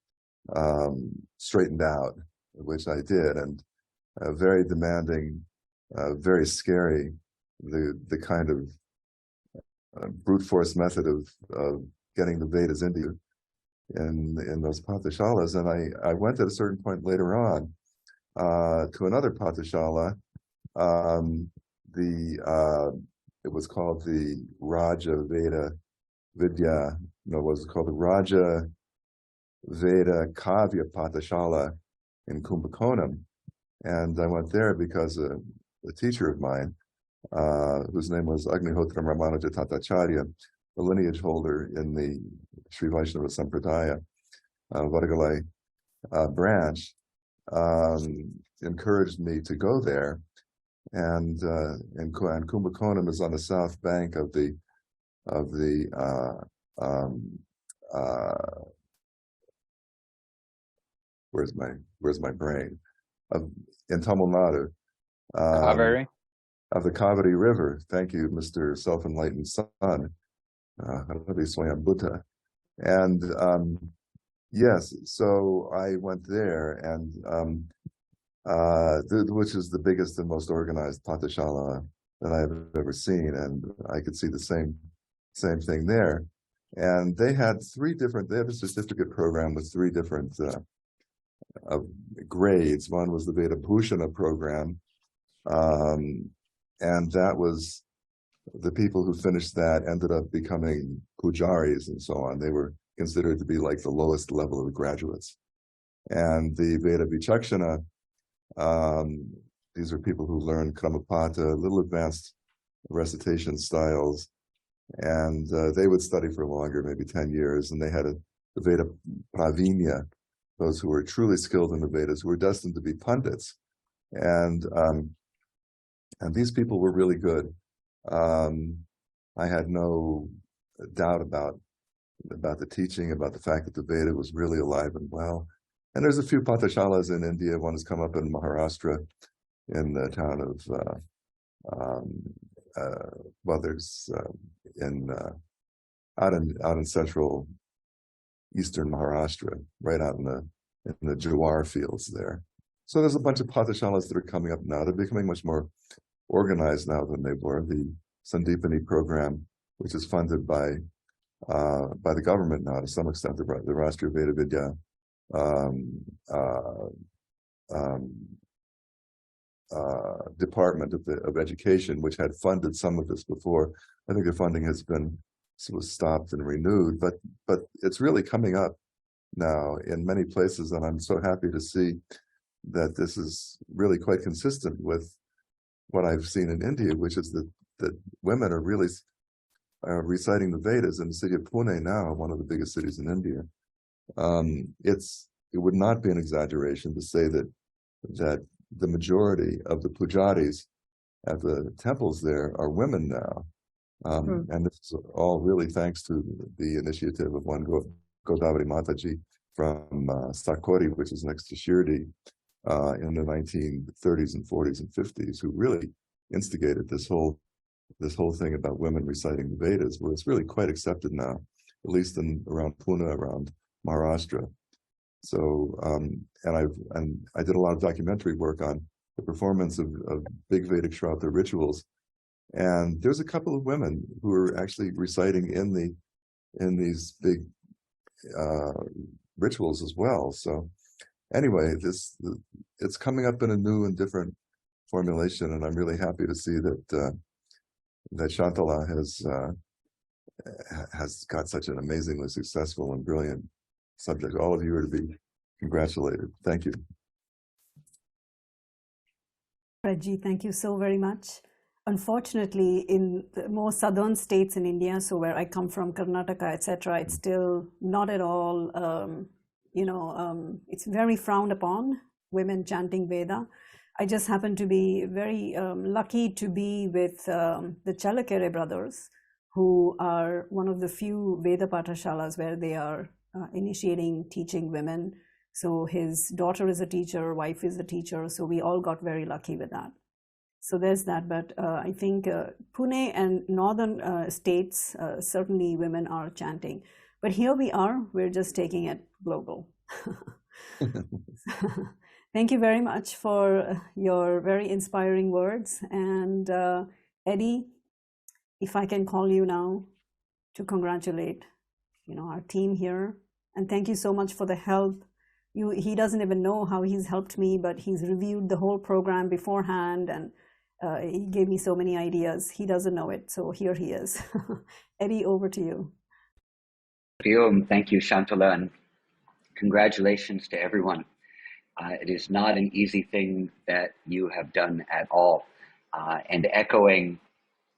straightened out, which I did. And very demanding, very scary, the kind of brute force method of getting the Vedas into you in those Pathashalas. And I went at a certain point later on to another Pathashala. It was called the Raja Veda Vidya, no, it was called the Raja Veda Kavya Pathashala in Kumbakonam. And I went there because a teacher of mine, whose name was Agnihotra Ramanuja Tatacharya, the lineage holder in the Sri Vaishnava Sampradaya, Vadagalai branch, encouraged me to go there. And Kumbakonam is on the south bank of the where's my brain? In Tamil Nadu. Kaveri? Of the Kaveri River. Thank you, Mr. Self-Enlightened Son. And yes, so I went there, and which is the biggest and most organized Pathashala that I've ever seen, and I could see the same thing there. And they had they had a certificate program with 3 different grades. One was the Veda Bhushana program, and that was the people who finished that ended up becoming pujaris and so on. They were considered to be like the lowest level of graduates. And the Veda Vichakshana, these are people who learn Kramapata, little advanced recitation styles, and they would study for longer, maybe 10 years, and they had the Veda Pravinya, those who were truly skilled in the Vedas, who were destined to be pundits. And these people were really good. I had no doubt about the teaching, about the fact that the Veda was really alive and well. And there's a few Pathashalas in India. One has come up in Maharashtra, in the town of there's out in central eastern Maharashtra, right out in the in the jawar fields there. So there's a bunch of pathashalas that are coming up now. They're becoming much more organized now than they were. The Sandipani program, which is funded by the government now to some extent, the Rashtriya Veda Vidya Department of Education, which had funded some of this before. I think the funding was stopped and renewed, but it's really coming up now in many places, and I'm so happy to see that this is really quite consistent with what I've seen in India, which is that women are really reciting the Vedas in the city of Pune now, one of the biggest cities in India. It would not be an exaggeration to say that the majority of the pujaris at the temples there are women now. And this is all really thanks to the initiative of one Godavari Mataji from Sakori, which is next to Shirdi, in the 1930s and 40s and 50s, who really instigated this whole thing about women reciting the Vedas, where it's really quite accepted now, at least around Pune, around Maharashtra. So, and I did a lot of documentary work on the performance of big Vedic Shraddha rituals, and there's a couple of women who are actually reciting in these big rituals as well. So, anyway, it's coming up in a new and different formulation, and I'm really happy to see that Shantala has got such an amazingly successful and brilliant subject. All of you are to be congratulated. Thank you. Reggie, thank you so very much. Unfortunately, in the more southern states in India, so where I come from, Karnataka, etc., it's still not at all, it's very frowned upon, women chanting Veda. I just happen to be very lucky to be with the Chalakere brothers, who are one of the few Veda Pathashalas where they are initiating teaching women. So his daughter is a teacher, wife is a teacher, so we all got very lucky with that. So there's that, but I think Pune and northern states, certainly women are chanting. But here we are, we're just taking it global. Thank you very much for your very inspiring words. And Eddie, if I can call you now to congratulate, our team here. And thank you so much for the help. He doesn't even know how he's helped me, but he's reviewed the whole program beforehand, and he gave me so many ideas. He doesn't know it, so here he is. Eddie, over to you. Thank you, Shantala, and congratulations to everyone. It is not an easy thing that you have done at all. And echoing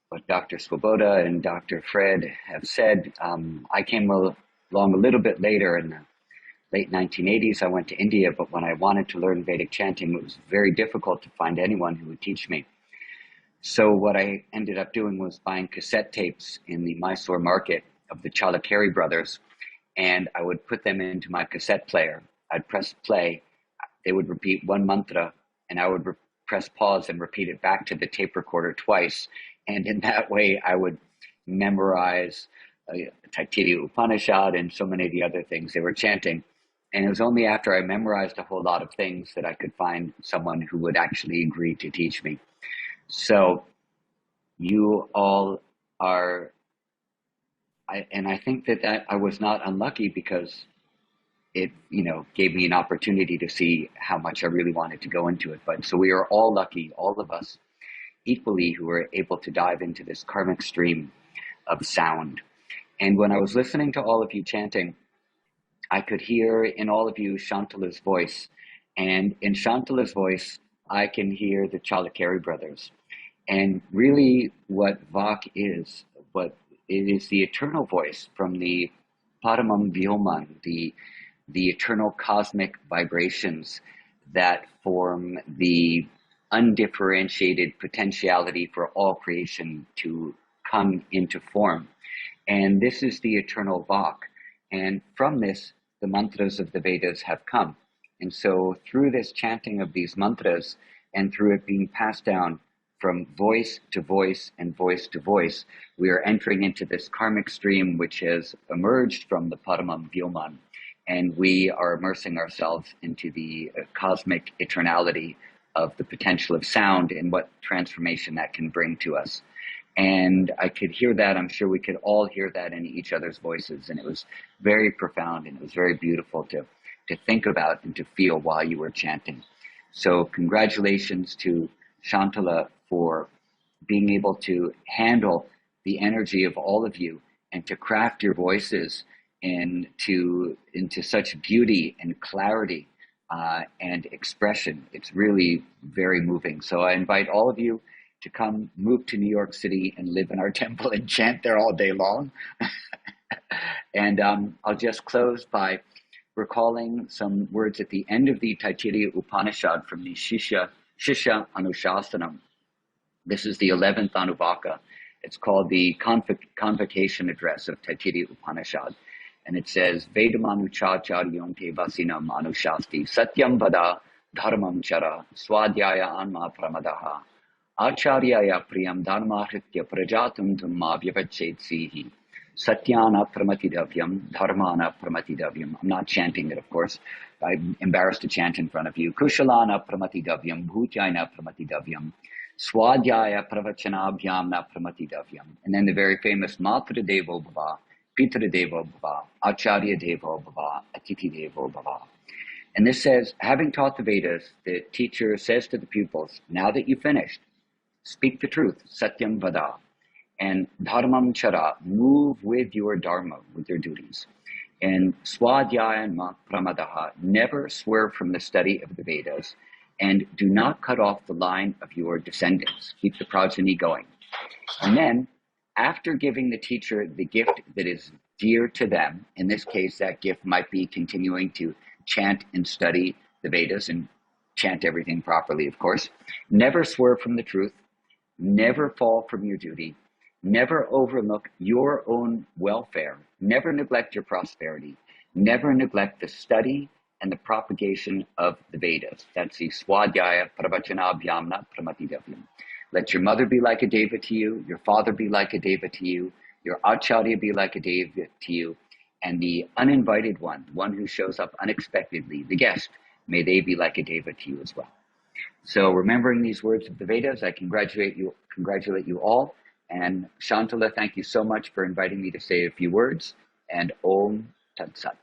what Dr. Swoboda and Dr. Fred have said, I came along a little bit later in the late 1980s. I went to India, but when I wanted to learn Vedic chanting, it was very difficult to find anyone who would teach me. So what I ended up doing was buying cassette tapes in the Mysore market of the Chalakere brothers, and I would put them into my cassette player. I'd press play, they would repeat one mantra, and I would press pause and repeat it back to the tape recorder twice. And in that way, I would memorize Taittiriya Upanishad and so many of the other things they were chanting. And it was only after I memorized a whole lot of things that I could find someone who would actually agree to teach me. So you all are, and I think that I was not unlucky, because it, gave me an opportunity to see how much I really wanted to go into it. But so we are all lucky, all of us equally, who were able to dive into this karmic stream of sound. And when I was listening to all of you chanting, I could hear in all of you Shantala's voice. And in Shantala's voice, I can hear the Chalakere brothers. And really what Vak is, it is the eternal voice from the Paramam Vyoman, the eternal cosmic vibrations that form the undifferentiated potentiality for all creation to come into form. And this is the eternal Vak. And from this, the mantras of the Vedas have come. And so through this chanting of these mantras, and through it being passed down from voice to voice and voice to voice, we are entering into this karmic stream which has emerged from the Paramam Vyoman. and we are immersing ourselves into the cosmic eternality of the potential of sound and what transformation that can bring to us. And I could hear that. I'm sure we could all hear that in each other's voices. And it was very profound, and it was very beautiful to think about and to feel while you were chanting. So congratulations to Shantala for being able to handle the energy of all of you and to craft your voices into such beauty and clarity and expression. It's really very moving. So I invite all of you to come move to New York City and live in our temple and chant there all day long. And I'll just close by recalling some words at the end of the Taittiriya Upanishad from the Shishya Anushasanam. This is the 11th Anuvaka. It's called the Convocation Address of Taittiriya Upanishad. And it says, Vedamanuchacharyonte vasinam anushasti satyam vada dharmam chara swadhyaya anma pramadaha acharyaya priyam dharmahritya prajatum dhamma vyavachetsihi satyana pramatidavyam dharmana pramatidavyam. I'm not chanting it, of course. I'm embarrassed to chant in front of you. Kushalana pramatidavyam bhutyaina pramatidavyam swadhyaya pravachanabhyam na pramatidavyam. And then the very famous Matra Devo Bhava, Pitra Devo Bhava, Acharya Devo Bhava, Atiti Devo Bhava. And this says, having taught the Vedas, the teacher says to the pupils, now that you've finished, speak the truth, satyam vada, and dharmam chara, move with your dharma, with your duties. And swadhyaya pramadaha, never swerve from the study of the Vedas, and do not cut off the line of your descendants. Keep the progeny going. And then, after giving the teacher the gift that is dear to them, in this case, that gift might be continuing to chant and study the Vedas and chant everything properly, of course. Never swerve from the truth. Never fall from your duty. Never overlook your own welfare. Never neglect your prosperity. Never neglect the study and the propagation of the Vedas. That's the Swadhyaya Pravachanabhyamna Pramatidavyam. Let your mother be like a deva to you, your father be like a deva to you, your acharya be like a deva to you, and the uninvited one who shows up unexpectedly, the guest, may they be like a deva to you as well. So remembering these words of the Vedas, I congratulate you all. And Shantala, thank you so much for inviting me to say a few words. And Om Tat Sat.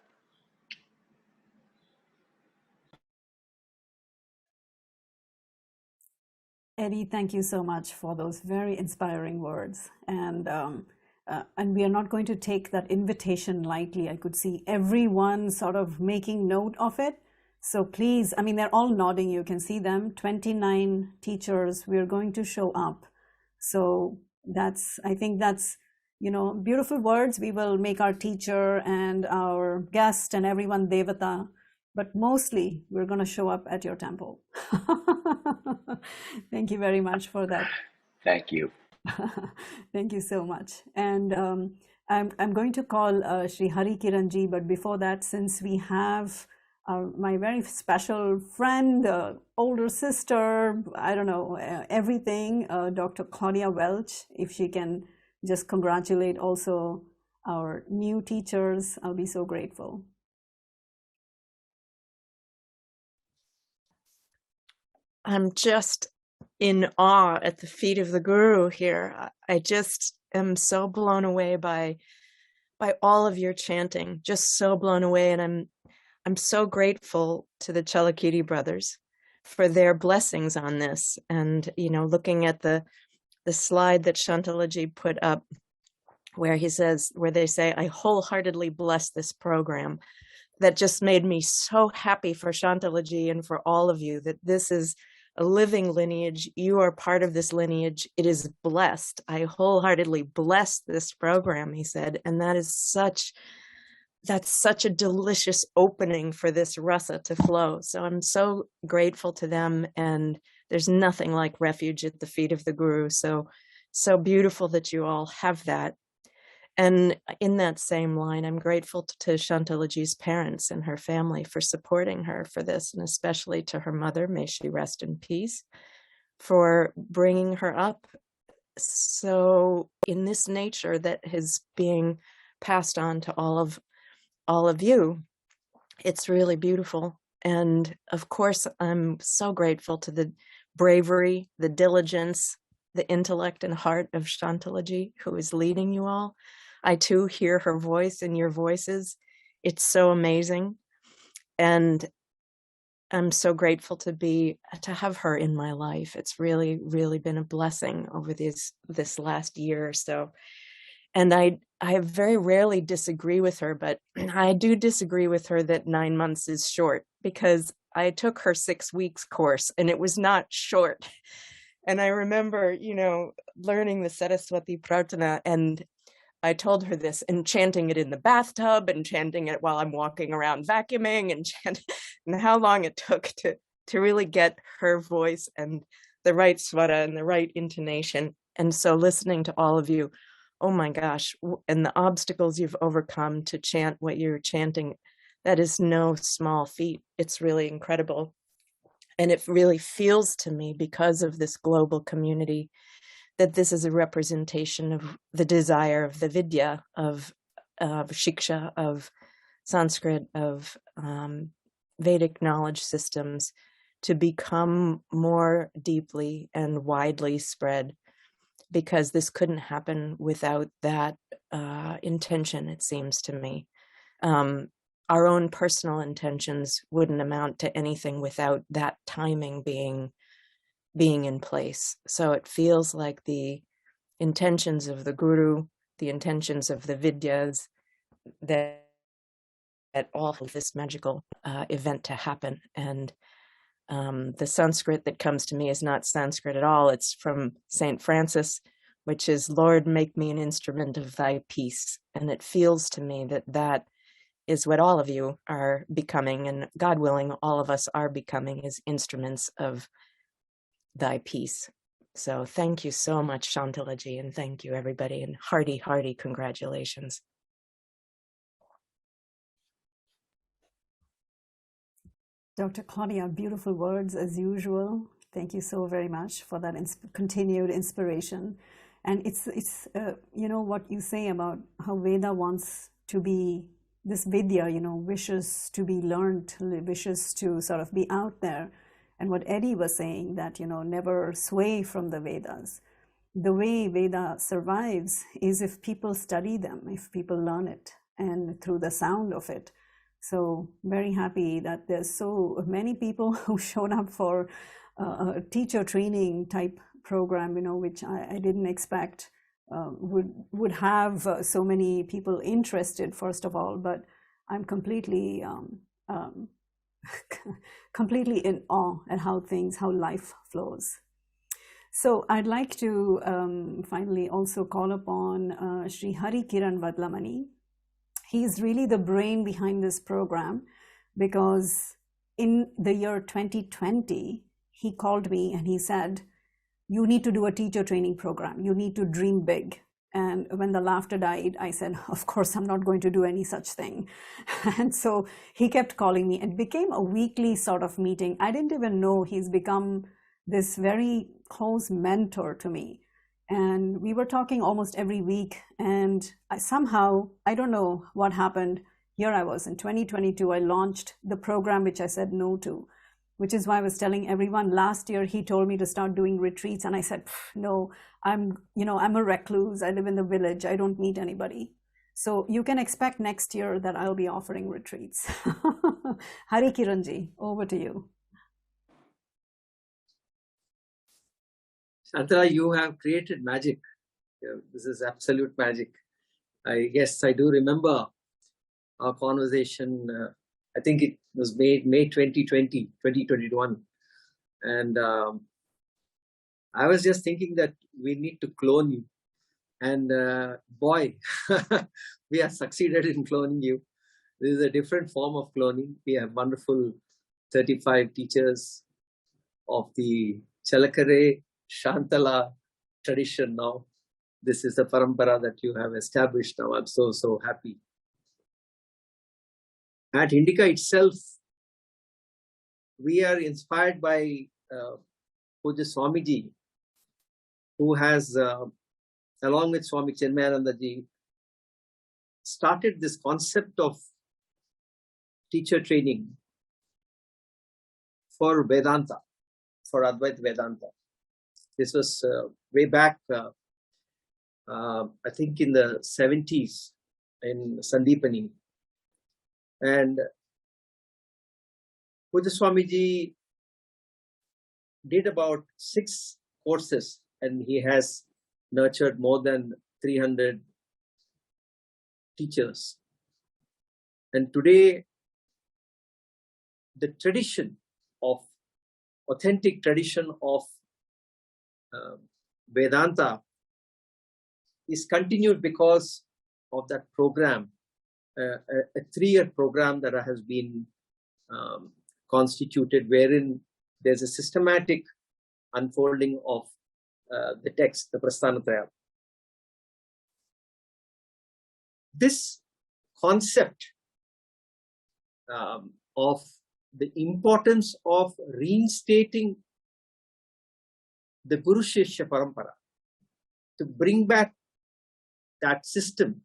Eddie, thank you so much for those very inspiring words. And we are not going to take that invitation lightly. I could see everyone sort of making note of it. So please, I mean, they're all nodding. You can see them, 29 teachers. We're going to show up. So I think that's, beautiful words. We will make our teacher and our guest and everyone Devata, but mostly we're going to show up at your temple. Thank you very much for that. Thank you. Thank you so much. And I'm going to call Shri Hari Kiranji, but before that, since we have my very special friend, older sister, I don't know, everything, Dr. Claudia Welch, if she can just congratulate also our new teachers, I'll be so grateful. I'm just in awe at the feet of the Guru here. I just am so blown away by all of your chanting, just so blown away. And I'm so grateful to the Chalakiri brothers for their blessings on this. And, looking at the slide that Shantalaji put up, where they say, I wholeheartedly bless this program. That just made me so happy for Shantalaji and for all of you, that this is a living lineage. You are part of this lineage. It is blessed. I wholeheartedly bless this program, he said. And that's such a delicious opening for this rasa to flow. So I'm so grateful to them. And there's nothing like refuge at the feet of the Guru. So beautiful that you all have that. And in that same line, I'm grateful to Shantalaji's parents and her family for supporting her for this, and especially to her mother, may she rest in peace, for bringing her up so in this nature that is being passed on to all of you. It's really beautiful. And of course, I'm so grateful to the bravery, the diligence, the intellect and heart of Shantalaji, who is leading you all. I too hear her voice in your voices. It's so amazing. And I'm so grateful to have her in my life. It's really, really been a blessing over this last year or so. And I very rarely disagree with her, but I do disagree with her that 9 months is short, because I took her 6 weeks course and it was not short. And I remember, learning the Saraswati Prarthana, and I told her this, and chanting it in the bathtub and chanting it while I'm walking around vacuuming, and how long it took to really get her voice and the right swara and the right intonation. And so listening to all of you, oh my gosh, and the obstacles you've overcome to chant what you're chanting, that is no small feat. It's really incredible. And it really feels to me, because of this global community, that this is a representation of the desire of the Vidya, of Shiksha, of Sanskrit, of Vedic knowledge systems to become more deeply and widely spread, because this couldn't happen without that intention, it seems to me. Our own personal intentions wouldn't amount to anything without that timing being in place. So it feels like the intentions of the Guru, the intentions of the Vidyas, that all of this magical event to happen. And the Sanskrit that comes to me is not Sanskrit at all. It's from St. Francis, which is, Lord, make me an instrument of thy peace. And it feels to me that is what all of you are becoming, and God willing, all of us are becoming, as instruments of thy peace. So thank you so much, Shantalaji, and thank you, everybody, and hearty, hearty congratulations. Dr. Claudia, beautiful words as usual. Thank you so very much for that continued inspiration. And it's what you say about how Veda wants to be, this Vidya, wishes to be learned, wishes to sort of be out there. And what Eddie was saying, that, never sway from the Vedas. The way Veda survives is if people study them, if people learn it, and through the sound of it. So very happy that there's so many people who showed up for a teacher training type program, which I didn't expect would have so many people interested, first of all, but I'm completely completely in awe at how life flows. So I'd like to finally also call upon Sri Hari Kiran Vadlamani. He's really the brain behind this program, because in the year 2020, he called me and he said, you need to do a teacher training program. You need to dream big. And when the laughter died, I said, of course, I'm not going to do any such thing. And so he kept calling me. It became a weekly sort of meeting. I didn't even know he's become this very close mentor to me. And we were talking almost every week. And somehow, I don't know what happened. Here I was in 2022, I launched the program, which I said no to, which is why I was telling everyone last year, he told me to start doing retreats. And I said, no, I'm a recluse. I live in the village. I don't meet anybody. So you can expect next year that I'll be offering retreats. Hari Kiranji, over to you. Shantala, you have created magic. This is absolute magic. Yes, I do remember our conversation. I think it was May 2021. And I was just thinking that we need to clone you. And boy, we have succeeded in cloning you. This is a different form of cloning. We have wonderful 35 teachers of the Chalakare Shantala tradition now. This is the parampara that you have established now. I'm so happy. At Indica itself, we are inspired by Puja Swamiji, who has, along with Swami Chinmayanandaji, started this concept of teacher training for Vedanta, for Advaita Vedanta. This was way back, I think in the 70s in Sandipani. And Puja Swamiji did about 6 courses, and he has nurtured more than 300 teachers. And today, the tradition of, authentic tradition of Vedanta is continued because of that program, a 3-year program that has been constituted, wherein there's a systematic unfolding of the text, the Prasthanatraya. This concept of the importance of reinstating the Guru Shishya Parampara, to bring back that system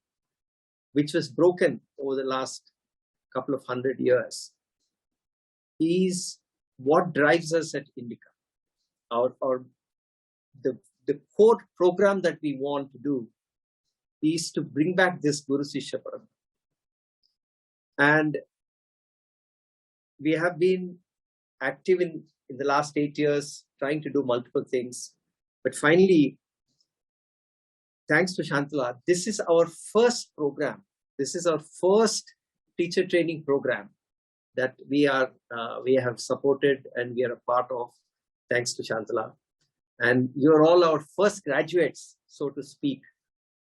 which was broken over the last couple of 100 years, is what drives us at Indica. The core program that we want to do is to bring back this Guru Shishya Parampara. And we have been active in the last 8 years, trying to do multiple things. But finally, thanks to Shantala, this is our first program. This is our first teacher training program that we have supported and we are a part of, thanks to Shantala. And you're all our first graduates, so to speak,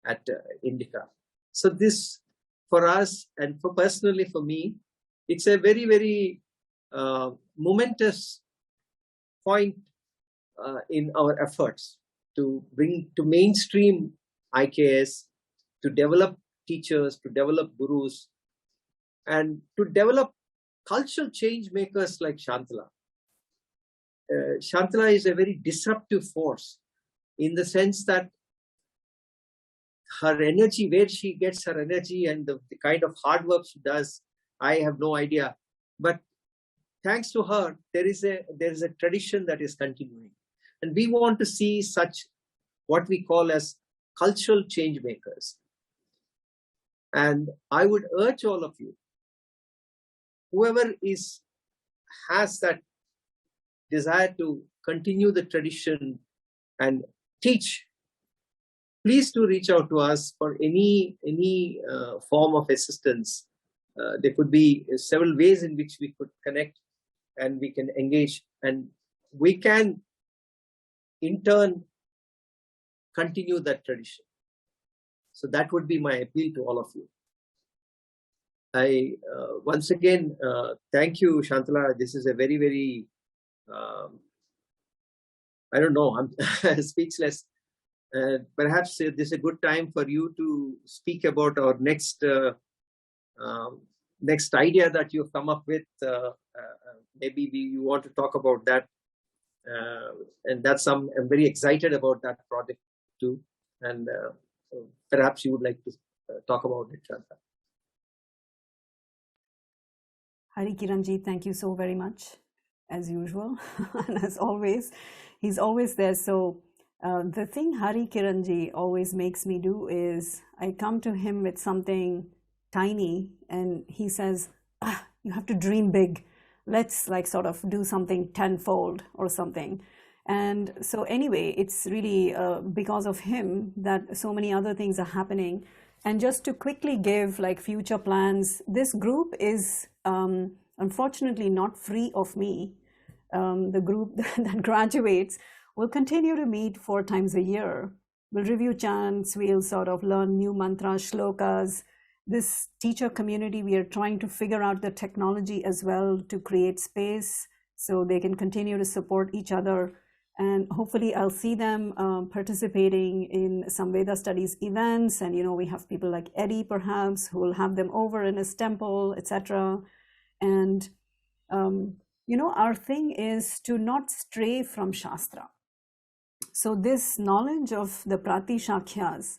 at Indica. So this, for us and for personally for me, it's a very, very momentous point in our efforts to bring to mainstream IKS, to develop teachers, to develop gurus, and to develop cultural change makers like Shantala. Shantala is a very disruptive force in the sense that her energy, where she gets her energy and the kind of hard work she does, I have no idea. But thanks to her, there is a tradition that is continuing. And we want to see such what we call as cultural change makers. And I would urge all of you, whoever has that desire to continue the tradition and teach, please do reach out to us for any form of assistance. There could be several ways in which we could connect and we can engage, and we can in turn continue that tradition. So that would be my appeal to all of you. I once again thank you, Shantala. This is a very, very I don't know, I'm speechless. Perhaps this is a good time for you to speak about our next idea that you've come up with. Maybe you want to talk about that, and I'm very excited about that project too. And perhaps you would like to talk about it, Shantala. Hari Kiranji, thank you so very much, as usual, and as always. He's always there. So the thing Hari Kiranji always makes me do is I come to him with something tiny and he says, you have to dream big. Let's sort of do something tenfold or something. And so anyway, it's really because of him that so many other things are happening. And just to quickly give future plans, this group is unfortunately not free of me. The group that graduates will continue to meet 4 times a year. We'll review chants, we'll sort of learn new mantras, shlokas. This teacher community, we are trying to figure out the technology as well to create space so they can continue to support each other. And hopefully I'll see them participating in some Veda studies events. And, we have people like Eddie, perhaps, who will have them over in his temple, etc. And, our thing is to not stray from Shastra. So this knowledge of the Prati Shakhyas,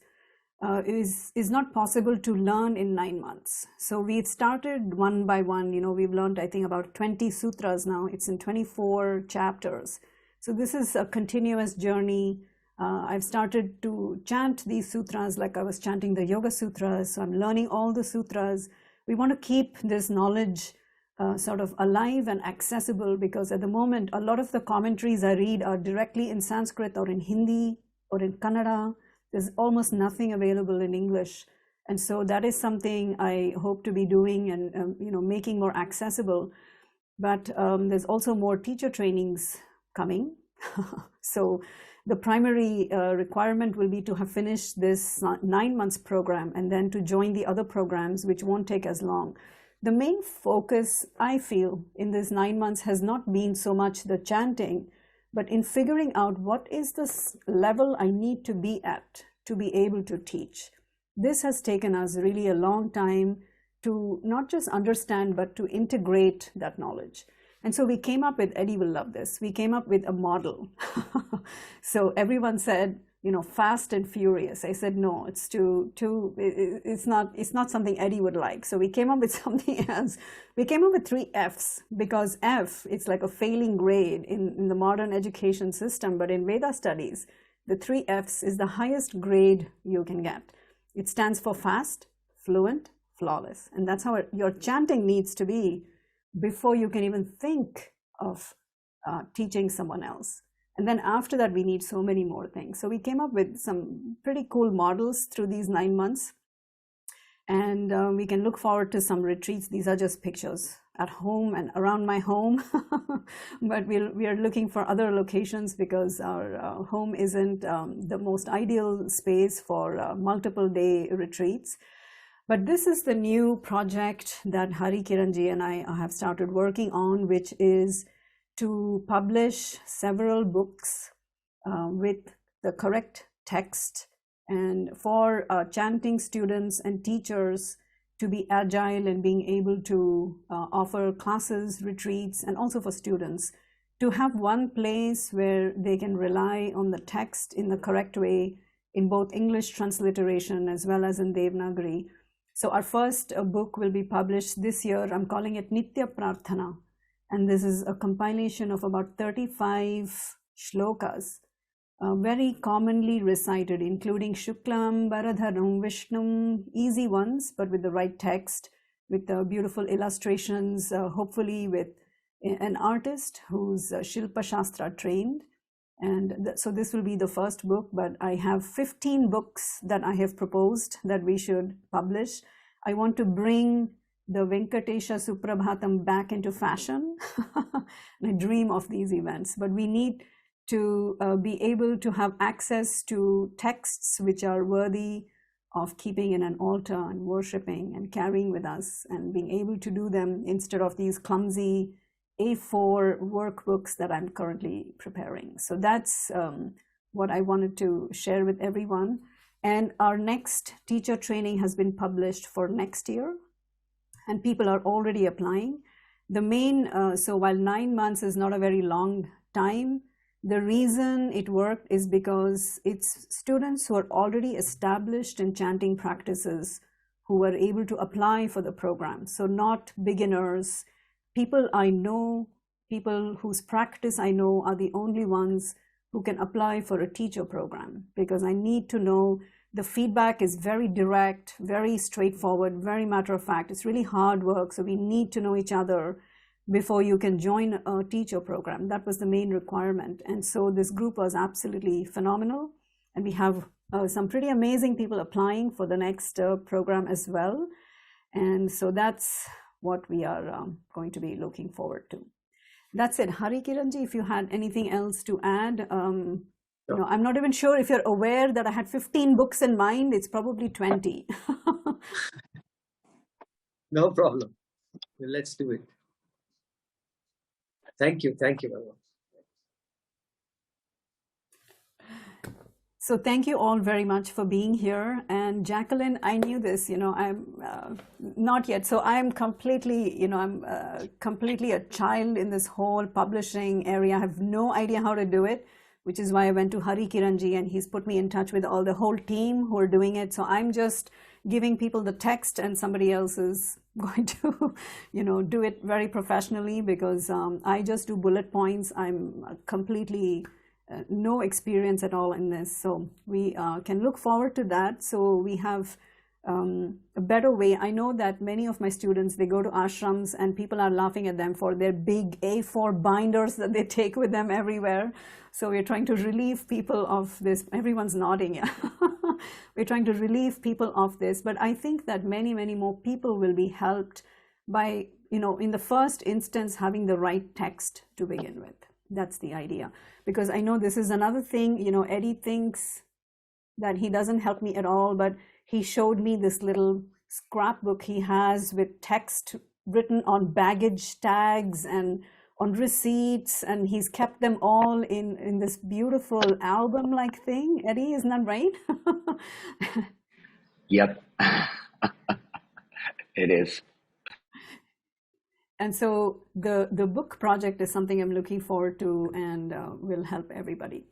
is not possible to learn in 9 months. So we've started one by one. We've learned, I think, about 20 sutras now. It's in 24 chapters. So this is a continuous journey. I've started to chant these sutras like I was chanting the Yoga Sutras. So I'm learning all the sutras. We want to keep this knowledge sort of alive and accessible, because at the moment, a lot of the commentaries I read are directly in Sanskrit or in Hindi or in Kannada. There's almost nothing available in English. And so that is something I hope to be doing and, making more accessible. But there's also more teacher trainings coming. So the primary requirement will be to have finished this 9 months program and then to join the other programs, which won't take as long. The main focus, I feel, in this 9 months has not been so much the chanting, but in figuring out what is the level I need to be at to be able to teach. This has taken us really a long time to not just understand, but to integrate that knowledge. And so we came up with, Eddie will love this, we came up with a model. So everyone said, fast and furious. I said, no, it's it's not something Eddie would like. So we came up with something else. We came up with 3 Fs, because F, it's like a failing grade in the modern education system, but in Veda studies, the 3 Fs is the highest grade you can get. It stands for fast, fluent, flawless. And that's how your chanting needs to be before you can even think of teaching someone else. And then after that, we need so many more things. So we came up with some pretty cool models through these 9 months. And we can look forward to some retreats. These are just pictures at home and around my home. But we are looking for other locations, because our home isn't the most ideal space for multiple day retreats. But this is the new project that Hari Kiranji and I have started working on, which is to publish several books with the correct text, and for chanting students and teachers to be agile and being able to offer classes, retreats, and also for students to have one place where they can rely on the text in the correct way in both English transliteration as well as in Devanagari. So our first book will be published this year. I'm calling it Nitya Prarthana. And this is a compilation of about 35 shlokas, very commonly recited, including Shuklam, Baradharam, Vishnum, easy ones, but with the right text, with the beautiful illustrations, hopefully with an artist who's Shilpa Shastra trained. And so this will be the first book, but I have 15 books that I have proposed that we should publish. I want to bring the Venkatesha Suprabhatam back into fashion. And I dream of these events, but we need to be able to have access to texts which are worthy of keeping in an altar and worshipping and carrying with us, and being able to do them instead of these clumsy A4 workbooks that I'm currently preparing. So that's what I wanted to share with everyone. And our next teacher training has been published for next year, and people are already applying. The main, so while 9 months is not a very long time, the reason it worked is because it's students who are already established in chanting practices who were able to apply for the program. So not beginners. People I know, people whose practice I know are the only ones who can apply for a teacher program, because I need to know the feedback is very direct, very straightforward, very matter of fact. It's really hard work. So we need to know each other before you can join a teacher program. That was the main requirement. And so this group was absolutely phenomenal. And we have some pretty amazing people applying for the next program as well. And so that's what we are going to be looking forward to. That's it. Hari Kiranji, if you had anything else to add. I'm not even sure if you're aware that I had 15 books in mind. It's probably 20. No problem. Let's do it. Thank you. Thank you, Bhagavan. So thank you all very much for being here. And Jacqueline, I knew this, I'm not yet. So I'm completely, completely a child in this whole publishing area. I have no idea how to do it. which is why I went to Hari Kiranji, and he's put me in touch with the whole team who are doing it. So I'm just giving people the text, and somebody else is going to, do it very professionally, because I just do bullet points. I'm completely no experience at all in this. So we can look forward to that. So we have a better way. I know that many of my students, they go to ashrams and people are laughing at them for their big A4 binders that they take with them everywhere. So we're trying to relieve people of this. Everyone's nodding. Yeah. We're trying to relieve people of this. But I think that many, many more people will be helped by, in the first instance, having the right text to begin with. That's the idea. Because I know this is another thing, Eddie thinks that he doesn't help me at all, but he showed me this little scrapbook he has with text written on baggage tags and on receipts, and he's kept them all in this beautiful album-like thing. Eddie, isn't that right? Yep. It is. And so the book project is something I'm looking forward to, and will help everybody.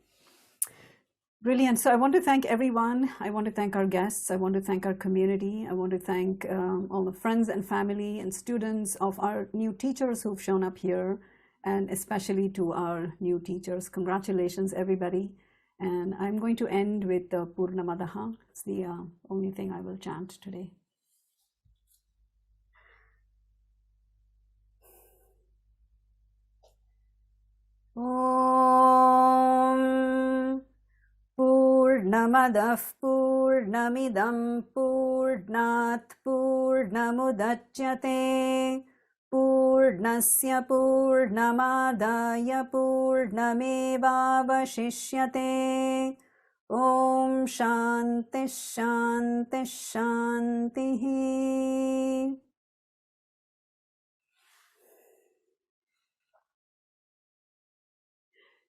Brilliant. So I want to thank everyone. I want to thank our guests. I want to thank our community. I want to thank all the friends and family and students of our new teachers who've shown up here, and especially to our new teachers. Congratulations, everybody. And I'm going to end with the Purnamadaha. It's the only thing I will chant today. Om Purnamadah Purnamidam Purnat Purnamudachyate Purnasya Purnamadaya Purnamevavashishyate. Om Shanti Shanti Shanti.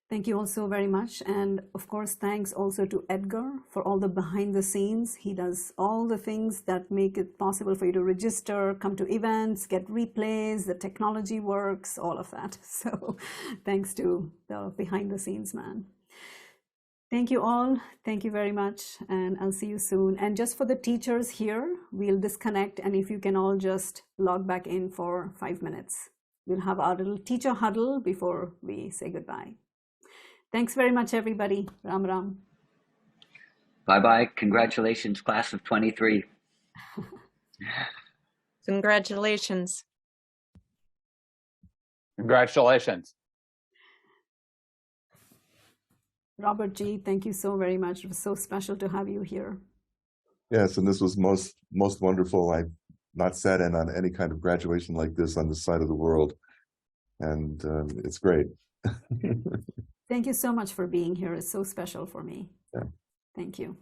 Thank you all so very much. And of course, thanks also to Edgar for all the behind the scenes. He does all the things that make it possible for you to register, come to events, get replays, the technology works, all of that. So thanks to the behind the scenes man. Thank you all. Thank you very much. And I'll see you soon. And just for the teachers here, we'll disconnect. And if you can all just log back in for 5 minutes, we'll have our little teacher huddle before we say goodbye. Thanks very much, everybody. Ram Ram. Bye-bye. Congratulations, class of 23. Congratulations. Congratulations. Robert G., thank you so very much. It was so special to have you here. Yes, and this was most wonderful. I've not sat in on any kind of graduation like this on this side of the world, and it's great. Thank you so much for being here. It's so special for me. Yeah. Thank you.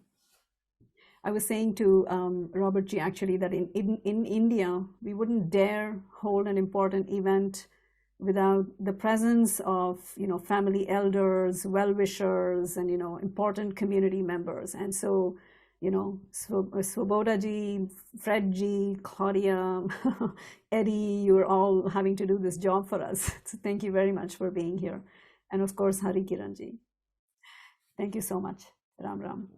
I was saying to Robert G. actually that in India, we wouldn't dare hold an important event without the presence of, family elders, well-wishers, and, important community members. And so, Svoboda Ji, Fred Ji, Claudia, Eddie, you're all having to do this job for us. So thank you very much for being here. And of course, Hari Kiranji. Thank you so much. Ram Ram.